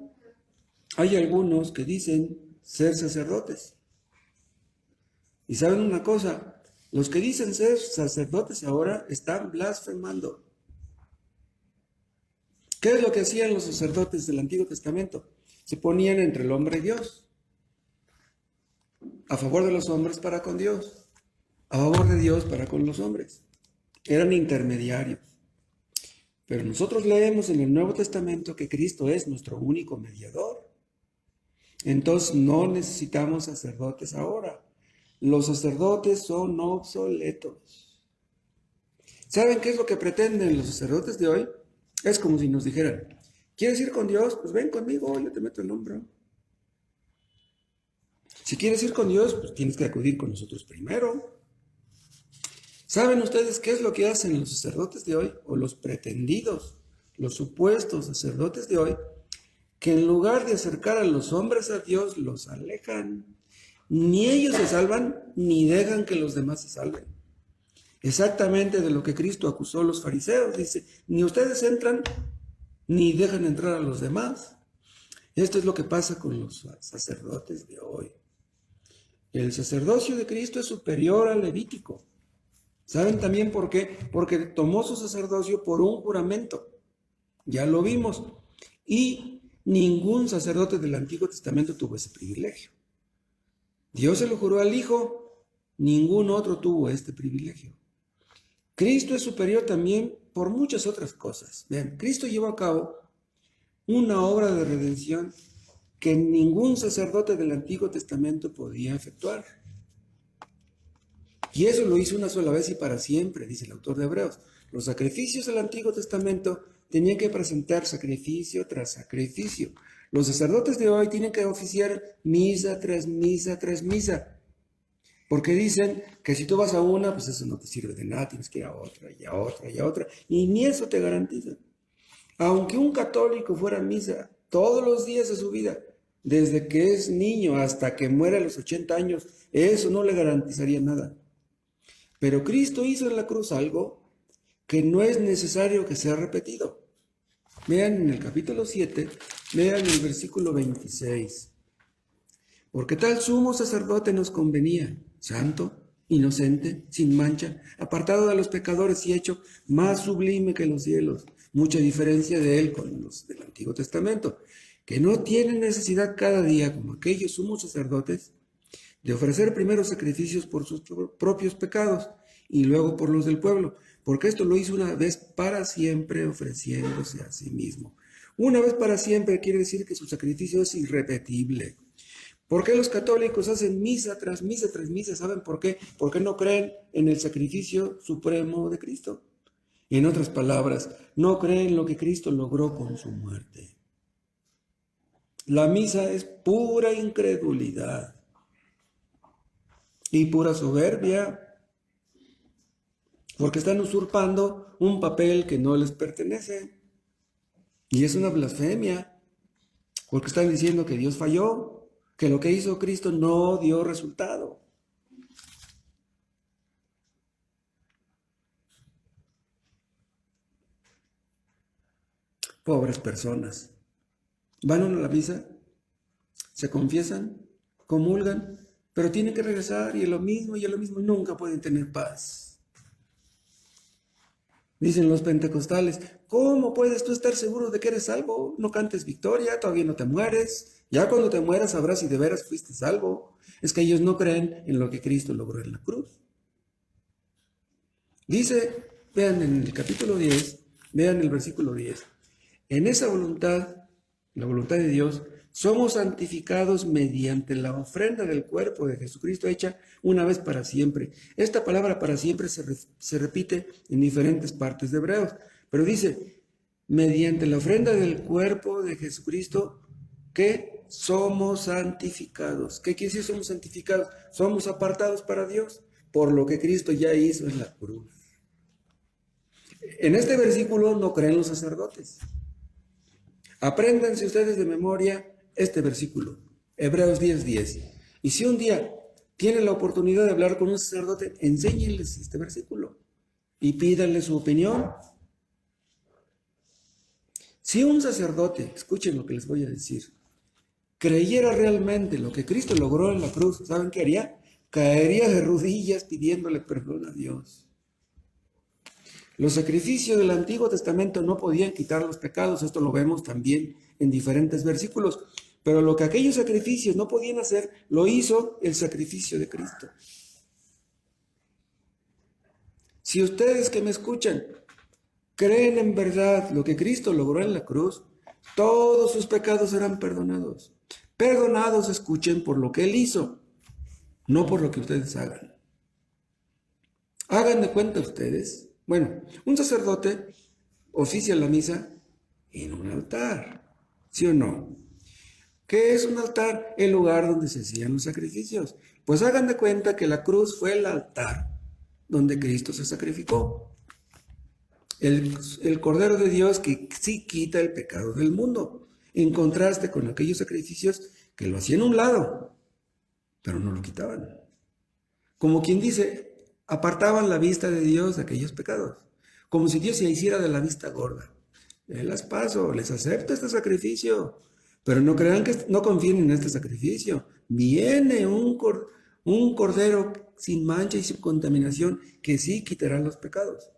hay algunos que dicen ser sacerdotes. Y saben una cosa, los que dicen ser sacerdotes ahora están blasfemando. ¿Qué es lo que hacían los sacerdotes del Antiguo Testamento? Se ponían entre el hombre y Dios, a favor de los hombres para con Dios, a favor de Dios para con los hombres. Eran intermediarios. Pero nosotros leemos en el Nuevo Testamento que Cristo es nuestro único mediador. Entonces no necesitamos sacerdotes ahora. Los sacerdotes son obsoletos. ¿Saben qué es lo que pretenden los sacerdotes de hoy? Es como si nos dijeran, ¿quieres ir con Dios? Pues ven conmigo, yo te meto el hombro. Si quieres ir con Dios, pues tienes que acudir con nosotros primero. ¿Saben ustedes qué es lo que hacen los sacerdotes de hoy? O los pretendidos, los supuestos sacerdotes de hoy, que en lugar de acercar a los hombres a Dios, los alejan. Ni ellos se salvan, ni dejan que los demás se salven. Exactamente de lo que Cristo acusó a los fariseos. Dice, ni ustedes entran, ni dejan entrar a los demás. Esto es lo que pasa con los sacerdotes de hoy. El sacerdocio de Cristo es superior al levítico. ¿Saben también por qué? Porque tomó su sacerdocio por un juramento. Ya lo vimos. Y ningún sacerdote del Antiguo Testamento tuvo ese privilegio. Dios se lo juró al Hijo, ningún otro tuvo este privilegio. Cristo es superior también por muchas otras cosas. Vean, Cristo llevó a cabo una obra de redención que ningún sacerdote del Antiguo Testamento podía efectuar. Y eso lo hizo una sola vez y para siempre, dice el autor de Hebreos. Los sacrificios del Antiguo Testamento tenían que presentar sacrificio tras sacrificio. Los sacerdotes de hoy tienen que oficiar misa tras misa tras misa. Porque dicen que si tú vas a una, pues eso no te sirve de nada, tienes que ir a otra y a otra y a otra. Y ni eso te garantiza. Aunque un católico fuera a misa todos los días de su vida, desde que es niño hasta que muere a los 80 años, eso no le garantizaría nada. Pero Cristo hizo en la cruz algo que no es necesario que sea repetido. Vean en el capítulo 7, vean el versículo 26. Porque tal sumo sacerdote nos convenía, santo, inocente, sin mancha, apartado de los pecadores y hecho más sublime que los cielos. Mucha diferencia de él con los del Antiguo Testamento, que no tienen necesidad cada día, como aquellos sumos sacerdotes, de ofrecer primero sacrificios por sus propios pecados y luego por los del pueblo, porque esto lo hizo una vez para siempre, ofreciéndose a sí mismo. Una vez para siempre quiere decir que su sacrificio es irrepetible. ¿Por qué los católicos hacen misa tras misa tras misa? ¿Saben por qué? Porque no creen en el sacrificio supremo de Cristo. En otras palabras, no creen en lo que Cristo logró con su muerte. La misa es pura incredulidad y pura soberbia, porque están usurpando un papel que no les pertenece. Y es una blasfemia, porque están diciendo que Dios falló, que lo que hizo Cristo no dio resultado. Pobres personas. Van a la misa, se confiesan, comulgan, pero tienen que regresar y es lo mismo y nunca pueden tener paz. Dicen los pentecostales, ¿cómo puedes tú estar seguro de que eres salvo? No cantes victoria, todavía no te mueres. Ya cuando te mueras sabrás si de veras fuiste salvo. Es que ellos no creen en lo que Cristo logró en la cruz. Dice, vean en el capítulo 10, vean el versículo 10. En esa voluntad, la voluntad de Dios, somos santificados mediante la ofrenda del cuerpo de Jesucristo hecha una vez para siempre. Esta palabra para siempre se repite en diferentes partes de Hebreos, pero dice, mediante la ofrenda del cuerpo de Jesucristo, que somos santificados. ¿Qué quiere decir somos santificados? Somos apartados para Dios por lo que Cristo ya hizo en la cruz. En este versículo no creen los sacerdotes. Apréndanse ustedes de memoria este versículo, Hebreos 10:10. Y si un día tienen la oportunidad de hablar con un sacerdote, enséñenles este versículo y pídanle su opinión. Si un sacerdote, escuchen lo que les voy a decir, creyera realmente lo que Cristo logró en la cruz, ¿saben qué haría? Caería de rodillas pidiéndole perdón a Dios. Los sacrificios del Antiguo Testamento no podían quitar los pecados, esto lo vemos también en diferentes versículos, pero lo que aquellos sacrificios no podían hacer, lo hizo el sacrificio de Cristo. Si ustedes que me escuchan creen en verdad lo que Cristo logró en la cruz, todos sus pecados serán perdonados. Perdonados, escuchen, por lo que Él hizo, no por lo que ustedes hagan. Hagan de cuenta ustedes. Bueno, un sacerdote oficia la misa en un altar, ¿sí o no? ¿Qué es un altar? El lugar donde se hacían los sacrificios. Pues hagan de cuenta que la cruz fue el altar donde Cristo se sacrificó. El Cordero de Dios que sí quita el pecado del mundo, en contraste con aquellos sacrificios que lo hacían a un lado, pero no lo quitaban. Como quien dice, apartaban la vista de Dios de aquellos pecados, como si Dios se hiciera de la vista gorda. Las paso, les acepto este sacrificio, pero no crean que no confíen en este sacrificio. Viene un cordero sin mancha y sin contaminación que sí quitará los pecados.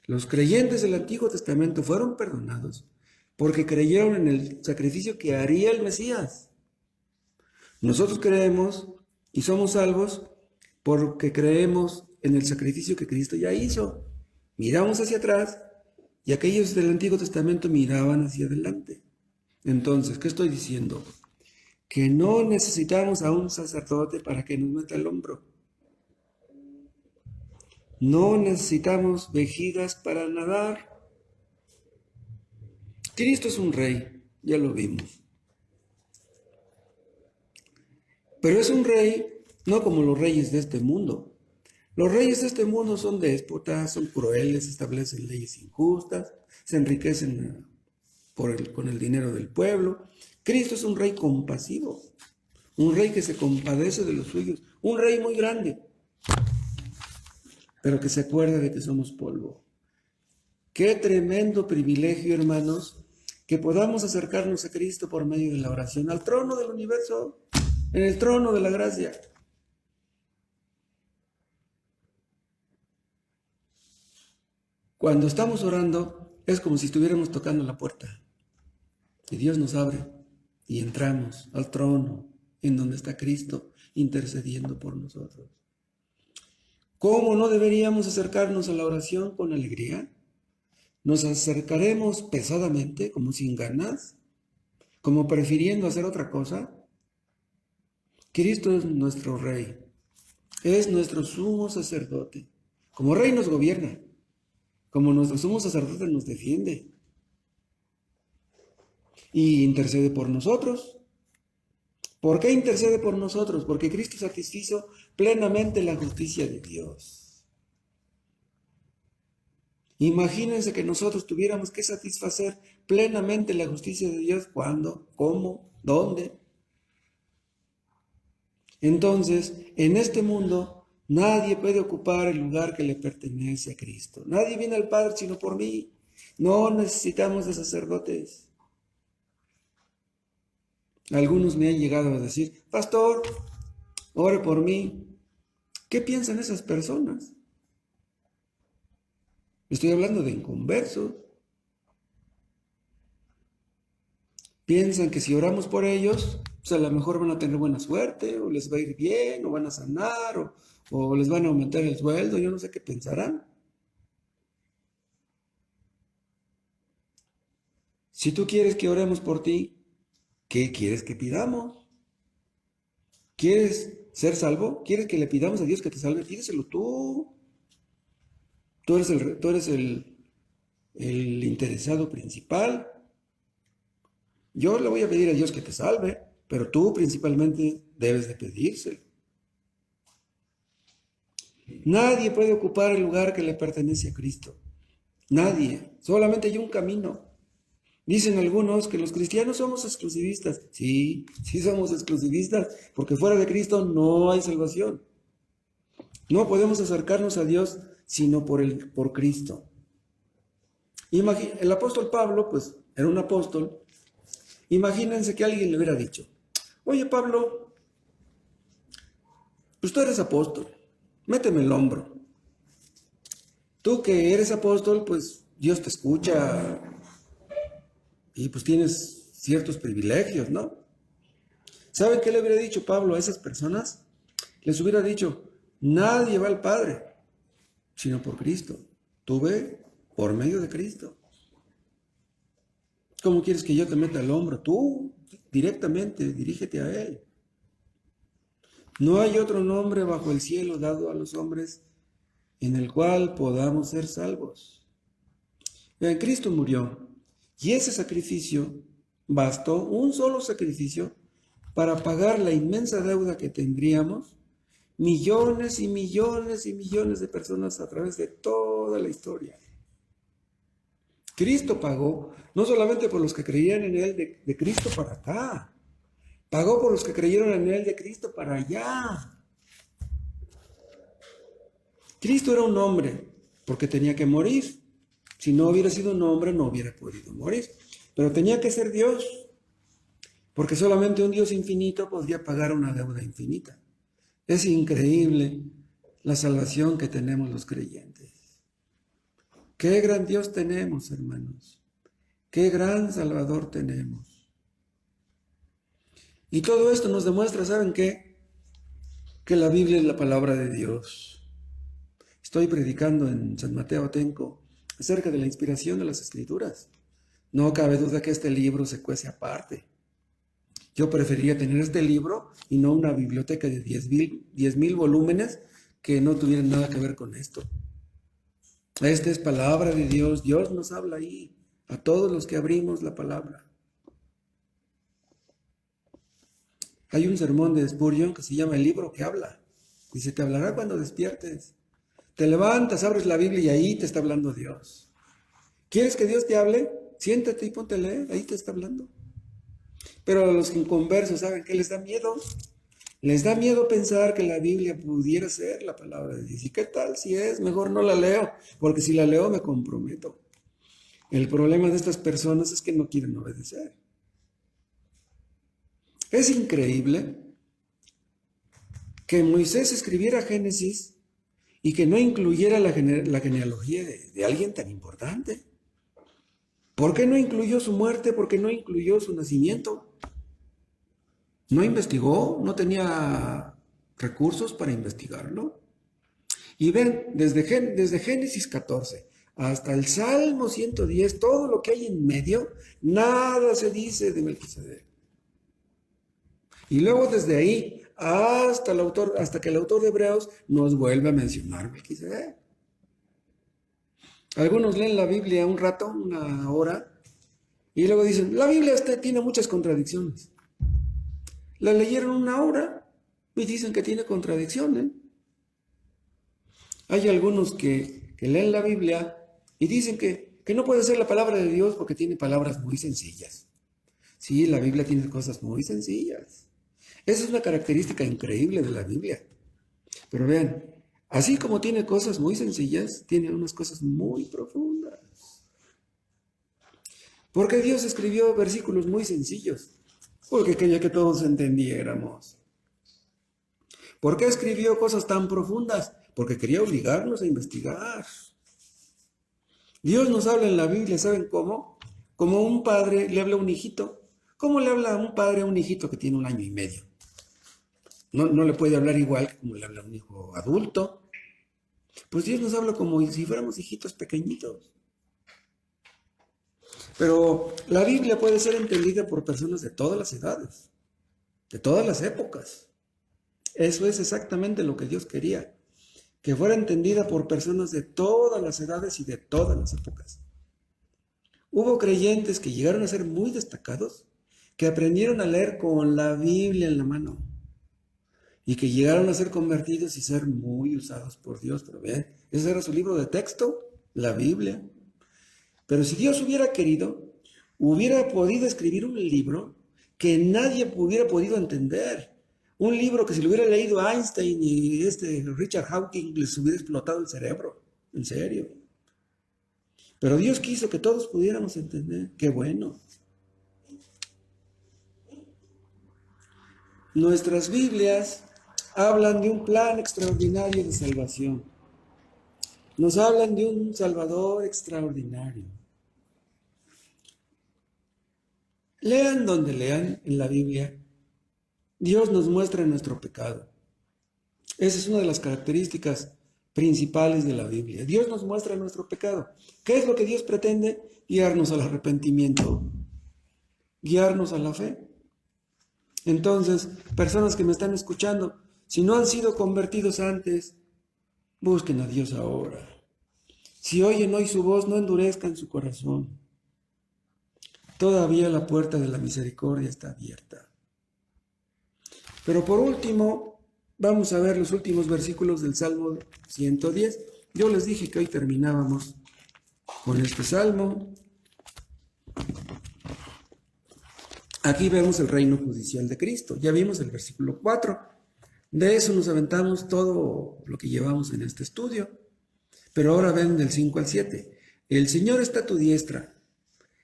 Los creyentes del Antiguo Testamento fueron perdonados porque creyeron en el sacrificio que haría el Mesías. Nosotros creemos y somos salvos porque creemos en el sacrificio que Cristo ya hizo. Miramos hacia atrás y aquellos del Antiguo Testamento miraban hacia adelante. Entonces, ¿qué estoy diciendo? Que no necesitamos a un sacerdote para que nos meta el hombro. No necesitamos vejigas para nadar. Cristo es un rey, ya lo vimos. Pero es un rey no como los reyes de este mundo. Los reyes de este mundo son déspotas, son crueles, establecen leyes injustas, se enriquecen con el dinero del pueblo. Cristo es un rey compasivo, un rey que se compadece de los suyos, un rey muy grande, pero que se acuerda de que somos polvo. Qué tremendo privilegio, hermanos, que podamos acercarnos a Cristo por medio de la oración, al trono del universo, en el trono de la gracia. Cuando estamos orando, es como si estuviéramos tocando la puerta. Y Dios nos abre y entramos al trono en donde está Cristo intercediendo por nosotros. ¿Cómo no deberíamos acercarnos a la oración con alegría? ¿Nos acercaremos pesadamente, como sin ganas, como prefiriendo hacer otra cosa? Cristo es nuestro Rey, es nuestro sumo sacerdote. Como Rey nos gobierna, como nuestro sumo sacerdote nos defiende y intercede por nosotros. ¿Por qué intercede por nosotros? Porque Cristo satisfizo plenamente la justicia de Dios. Imagínense que nosotros tuviéramos que satisfacer plenamente la justicia de Dios. ¿Cuándo? ¿Cómo? ¿Dónde? Entonces, en este mundo, nadie puede ocupar el lugar que le pertenece a Cristo. Nadie viene al Padre sino por mí. No necesitamos de sacerdotes. Algunos me han llegado a decir, pastor, ore por mí. ¿Qué piensan esas personas? Estoy hablando de inconversos. Piensan que si oramos por ellos, pues a lo mejor van a tener buena suerte, o les va a ir bien, o van a sanar, o les van a aumentar el sueldo, yo no sé qué pensarán. Si tú quieres que oremos por ti, ¿qué quieres que pidamos? ¿Quieres ser salvo? ¿Quieres que le pidamos a Dios que te salve? Pídeselo tú. Tú eres el interesado principal. Yo le voy a pedir a Dios que te salve, pero tú principalmente debes de pedírselo. Nadie puede ocupar el lugar que le pertenece a Cristo. Nadie. Solamente hay un camino. Dicen algunos que los cristianos somos exclusivistas. Sí, sí somos exclusivistas, porque fuera de Cristo no hay salvación. No podemos acercarnos a Dios sino por Cristo. El apóstol Pablo, pues, era un apóstol. Imagínense que alguien le hubiera dicho, oye Pablo, pues tú eres apóstol, méteme el hombro. Tú que eres apóstol, pues Dios te escucha y pues tienes ciertos privilegios, ¿no? ¿Saben qué le hubiera dicho Pablo a esas personas? Les hubiera dicho, nadie va al Padre sino por Cristo. Tuve por medio de Cristo. ¿Cómo quieres que yo te meta al hombro? Tú directamente dirígete a Él. No hay otro nombre bajo el cielo dado a los hombres en el cual podamos ser salvos. Vean, Cristo murió y ese sacrificio bastó, un solo sacrificio, para pagar la inmensa deuda que tendríamos millones y millones y millones de personas a través de toda la historia. Cristo pagó no solamente por los que creían en Él de Cristo para acá, pagó por los que creyeron en Él de Cristo para allá. Cristo era un hombre porque tenía que morir. Si no hubiera sido un hombre, no hubiera podido morir. Pero tenía que ser Dios, porque solamente un Dios infinito podría pagar una deuda infinita. Es increíble la salvación que tenemos los creyentes. Qué gran Dios tenemos, hermanos. Qué gran Salvador tenemos. Y todo esto nos demuestra, ¿saben qué? Que la Biblia es la palabra de Dios. Estoy predicando en San Mateo Atenco acerca de la inspiración de las Escrituras. No cabe duda que este libro se cuece aparte. Yo preferiría tener este libro y no una biblioteca de 10,000 volúmenes que no tuvieran nada que ver con esto. Esta es palabra de Dios. Dios nos habla ahí, a todos los que abrimos la palabra. Hay un sermón de Spurgeon que se llama El libro que habla. Dice, te hablará cuando despiertes. Te levantas, abres la Biblia y ahí te está hablando Dios. ¿Quieres que Dios te hable? Siéntate y ponte a leer, ahí te está hablando. Pero a los inconversos, ¿saben qué les da miedo? Les da miedo pensar que la Biblia pudiera ser la palabra de Dios. ¿Y qué tal si es? Mejor no la leo, porque si la leo me comprometo. El problema de estas personas es que no quieren obedecer. Es increíble que Moisés escribiera Génesis y que no incluyera la genealogía de alguien tan importante. ¿Por qué no incluyó su muerte? ¿Por qué no incluyó su nacimiento? ¿No investigó? ¿No tenía recursos para investigarlo? Y ven, desde Génesis 14 hasta el Salmo 110, todo lo que hay en medio, nada se dice de Melquisedec. Y luego desde ahí hasta que el autor de Hebreos nos vuelve a mencionar Melquisedec. Algunos leen la Biblia un rato, una hora, y luego dicen, la Biblia tiene muchas contradicciones. La leyeron una hora y dicen que tiene contradicciones. Hay algunos que leen la Biblia y dicen que no puede ser la palabra de Dios porque tiene palabras muy sencillas. Sí, la Biblia tiene cosas muy sencillas. Esa es una característica increíble de la Biblia. Pero vean, así como tiene cosas muy sencillas, tiene unas cosas muy profundas. ¿Por qué Dios escribió versículos muy sencillos? Porque quería que todos entendiéramos. ¿Por qué escribió cosas tan profundas? Porque quería obligarnos a investigar. Dios nos habla en la Biblia, ¿saben cómo? Como un padre le habla a un hijito. ¿Cómo le habla un padre a un hijito que tiene 1 año y medio? No le puede hablar igual que como le habla a un hijo adulto. Pues Dios nos habla como si fuéramos hijitos pequeñitos. Pero la Biblia puede ser entendida por personas de todas las edades, de todas las épocas. Eso es exactamente lo que Dios quería, que fuera entendida por personas de todas las edades y de todas las épocas. Hubo creyentes que llegaron a ser muy destacados, que aprendieron a leer con la Biblia en la mano y que llegaron a ser convertidos y ser muy usados por Dios. Pero vean, ese era su libro de texto, la Biblia. Pero si Dios hubiera querido, hubiera podido escribir un libro que nadie hubiera podido entender. Un libro que si lo hubiera leído Einstein y Richard Hawking les hubiera explotado el cerebro. En serio. Pero Dios quiso que todos pudiéramos entender. ¡Qué bueno! Nuestras Biblias hablan de un plan extraordinario de salvación. Nos hablan de un Salvador extraordinario. Lean donde lean en la Biblia, Dios nos muestra nuestro pecado. Esa es una de las características principales de la Biblia. Dios nos muestra nuestro pecado. ¿Qué es lo que Dios pretende? Guiarnos al arrepentimiento, guiarnos a la fe. Entonces, personas que me están escuchando, si no han sido convertidos antes, busquen a Dios ahora. Si oyen hoy su voz, no endurezcan su corazón. Todavía la puerta de la misericordia está abierta. Pero por último, vamos a ver los últimos versículos del Salmo 110. Yo les dije que hoy terminábamos con este salmo. Aquí vemos el reino judicial de Cristo. Ya vimos el versículo 4. De eso nos aventamos todo lo que llevamos en este estudio. Pero ahora ven del 5 al 7. El Señor está a tu diestra.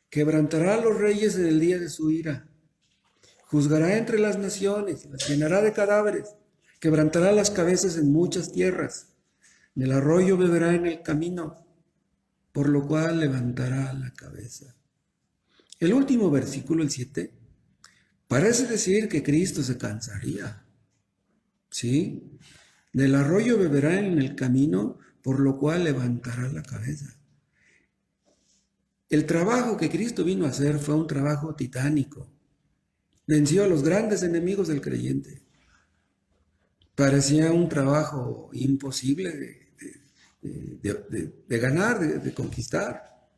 Quebrantará a los reyes en el día de su ira. Juzgará entre las naciones, las llenará de cadáveres. Quebrantará las cabezas en muchas tierras. Del arroyo beberá en el camino, por lo cual levantará la cabeza. El último versículo, el 7, parece decir que Cristo se cansaría. ¿Sí? Del arroyo beberá en el camino, por lo cual levantará la cabeza. El trabajo que Cristo vino a hacer fue un trabajo titánico. Venció a los grandes enemigos del creyente. Parecía un trabajo imposible de ganar, de conquistar.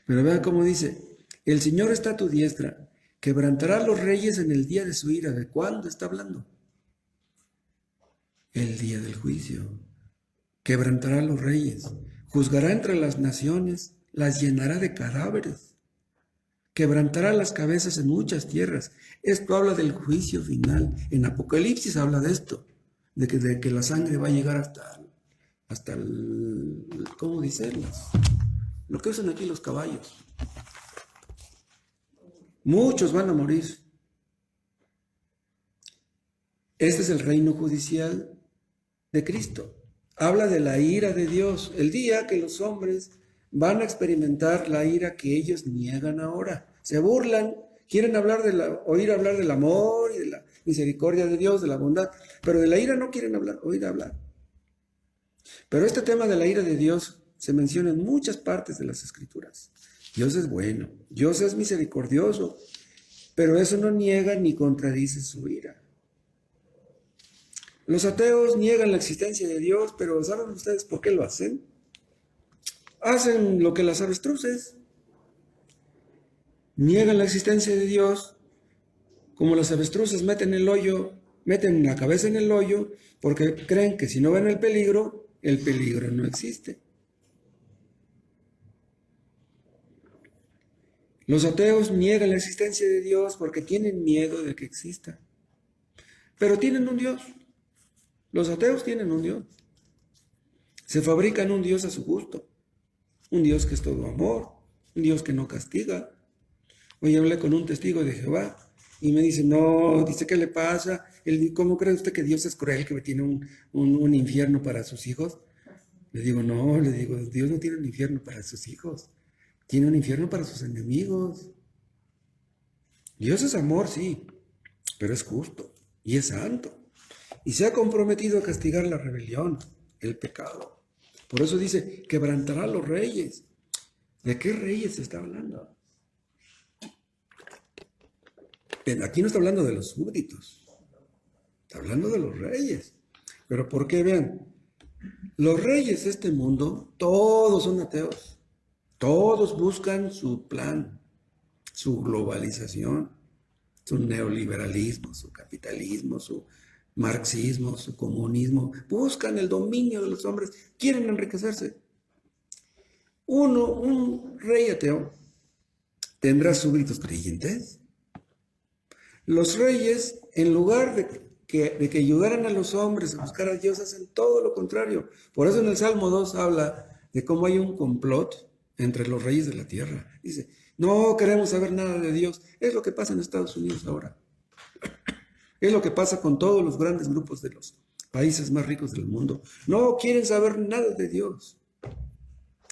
Pero vean cómo dice, el Señor está a tu diestra, quebrantará a los reyes en el día de su ira. ¿De cuándo está hablando? El día del juicio. Quebrantará a los reyes, juzgará entre las naciones, las llenará de cadáveres, quebrantará las cabezas en muchas tierras. Esto habla del juicio final. En Apocalipsis habla de esto, de que la sangre va a llegar hasta el, ¿cómo dicen? Lo que usan aquí los caballos. Muchos van a morir. Este es el reino judicial de Cristo. Habla de la ira de Dios, el día que los hombres van a experimentar la ira que ellos niegan ahora. Se burlan, quieren oír hablar del amor y de la misericordia de Dios, de la bondad, pero de la ira no quieren oír hablar. Pero este tema de la ira de Dios se menciona en muchas partes de las Escrituras. Dios es bueno, Dios es misericordioso, pero eso no niega ni contradice su ira. Los ateos niegan la existencia de Dios, pero ¿saben ustedes por qué lo hacen? Hacen lo que las avestruces. Niegan la existencia de Dios, como las avestruces meten la cabeza en el hoyo, porque creen que si no ven el peligro no existe. Los ateos niegan la existencia de Dios porque tienen miedo de que exista. Pero tienen un Dios. Los ateos tienen un Dios. Se fabrican un Dios a su gusto. Un Dios que es todo amor. Un Dios que no castiga. Hoy hablé con un testigo de Jehová y me dice, no, dice, ¿qué le pasa? ¿Cómo cree usted que Dios es cruel, que tiene un infierno para sus hijos? Le digo, Dios no tiene un infierno para sus hijos. Tiene un infierno para sus enemigos. Dios es amor, sí, pero es justo y es santo. Y se ha comprometido a castigar la rebelión, el pecado. Por eso dice, quebrantará a los reyes. ¿De qué reyes se está hablando? Aquí no está hablando de los súbditos. Está hablando de los reyes. Pero ¿por qué? Vean, los reyes de este mundo, todos son ateos. Todos buscan su plan, su globalización, su neoliberalismo, su capitalismo, su marxismo, su comunismo. Buscan el dominio de los hombres, quieren enriquecerse. Un rey ateo, ¿tendrá súbditos creyentes? Los reyes, en lugar de que ayudaran a los hombres a buscar a Dios, hacen todo lo contrario. Por eso en el Salmo 2 habla de cómo hay un complot entre los reyes de la tierra. Dice, no queremos saber nada de Dios. Es lo que pasa en Estados Unidos ahora. Es lo que pasa con todos los grandes grupos de los países más ricos del mundo. No quieren saber nada de Dios.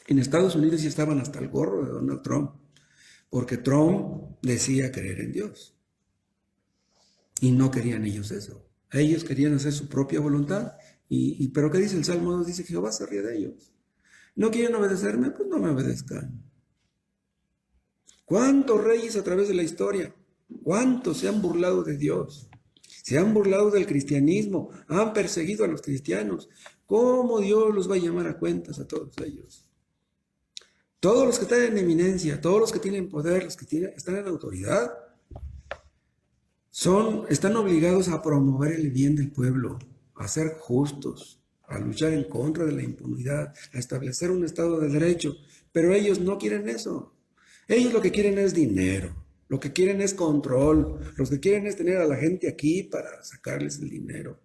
En Estados Unidos ya estaban hasta el gorro de Donald Trump, porque Trump decía creer en Dios. Y no querían ellos eso. Ellos querían hacer su propia voluntad Pero ¿qué dice el Salmo 2? Dice: Jehová se ríe de ellos. ¿No quieren obedecerme? Pues no me obedezcan. ¿Cuántos reyes a través de la historia? ¿Cuántos se han burlado de Dios? Se han burlado del cristianismo, han perseguido a los cristianos. ¿Cómo Dios los va a llamar a cuentas a todos ellos? Todos los que están en eminencia, todos los que tienen poder, los que están en autoridad, están obligados a promover el bien del pueblo, a ser justos, a luchar en contra de la impunidad, a establecer un Estado de Derecho. Pero ellos no quieren eso. Ellos lo que quieren es dinero, lo que quieren es control, lo que quieren es tener a la gente aquí para sacarles el dinero.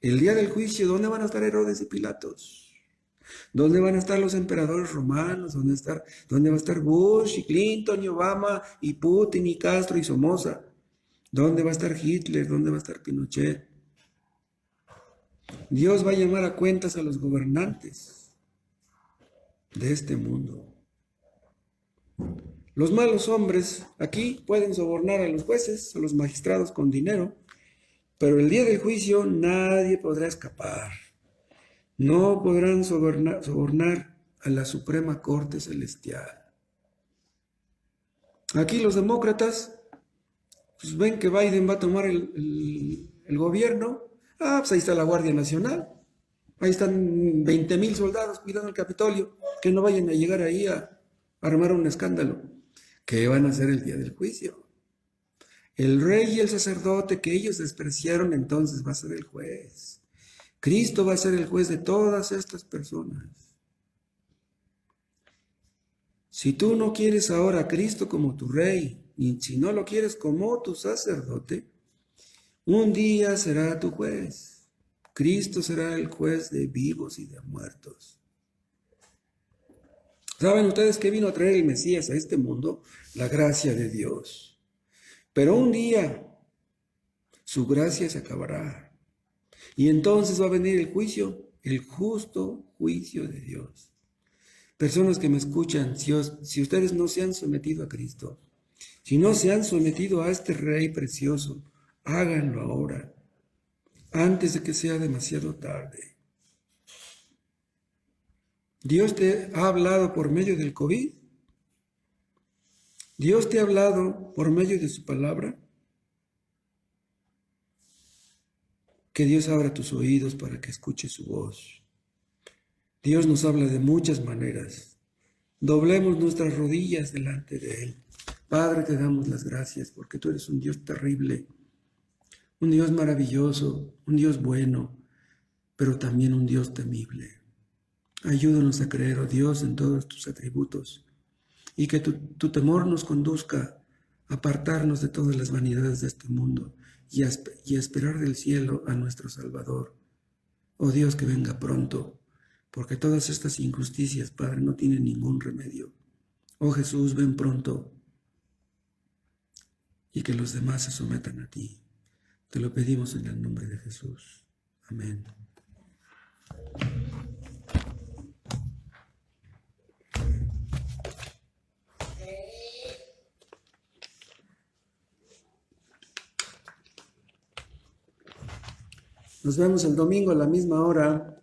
El día del juicio, ¿dónde van a estar Herodes y Pilatos? ¿Dónde van a estar los emperadores romanos? ¿Dónde va a estar Bush y Clinton y Obama y Putin y Castro y Somoza? ¿Dónde va a estar Hitler? ¿Dónde va a estar Pinochet? Dios va a llamar a cuentas a los gobernantes de este mundo. Los malos hombres aquí pueden sobornar a los jueces, a los magistrados con dinero, pero el día del juicio nadie podrá escapar. No podrán sobornar a la Suprema Corte Celestial. Aquí los demócratas pues ven que Biden va a tomar el gobierno. Pues ahí está la Guardia Nacional. Ahí están 20,000 soldados cuidando el Capitolio, que no vayan a llegar ahí a armar un escándalo. ¿Qué van a hacer el día del juicio? El rey y el sacerdote que ellos despreciaron entonces va a ser el juez. Cristo va a ser el juez de todas estas personas. Si tú no quieres ahora a Cristo como tu rey, y si no lo quieres como tu sacerdote, un día será tu juez. Cristo será el juez de vivos y de muertos. ¿Saben ustedes qué vino a traer el Mesías a este mundo? La gracia de Dios. Pero un día su gracia se acabará. Y entonces va a venir el juicio, el justo juicio de Dios. Personas que me escuchan, si ustedes no se han sometido a Cristo, si no se han sometido a este Rey precioso, háganlo ahora, antes de que sea demasiado tarde. Dios te ha hablado por medio del COVID. Dios te ha hablado por medio de su palabra. Que Dios abra tus oídos para que escuches su voz. Dios nos habla de muchas maneras. Doblemos nuestras rodillas delante de Él. Padre, te damos las gracias porque tú eres un Dios terrible, un Dios maravilloso, un Dios bueno, pero también un Dios temible. Ayúdanos a creer, oh Dios, en todos tus atributos y que tu temor nos conduzca a apartarnos de todas las vanidades de este mundo y a esperar del cielo a nuestro Salvador. Oh Dios, que venga pronto, porque todas estas injusticias, Padre, no tienen ningún remedio. Oh Jesús, ven pronto y que los demás se sometan a ti. Te lo pedimos en el nombre de Jesús. Amén. Nos vemos el domingo a la misma hora.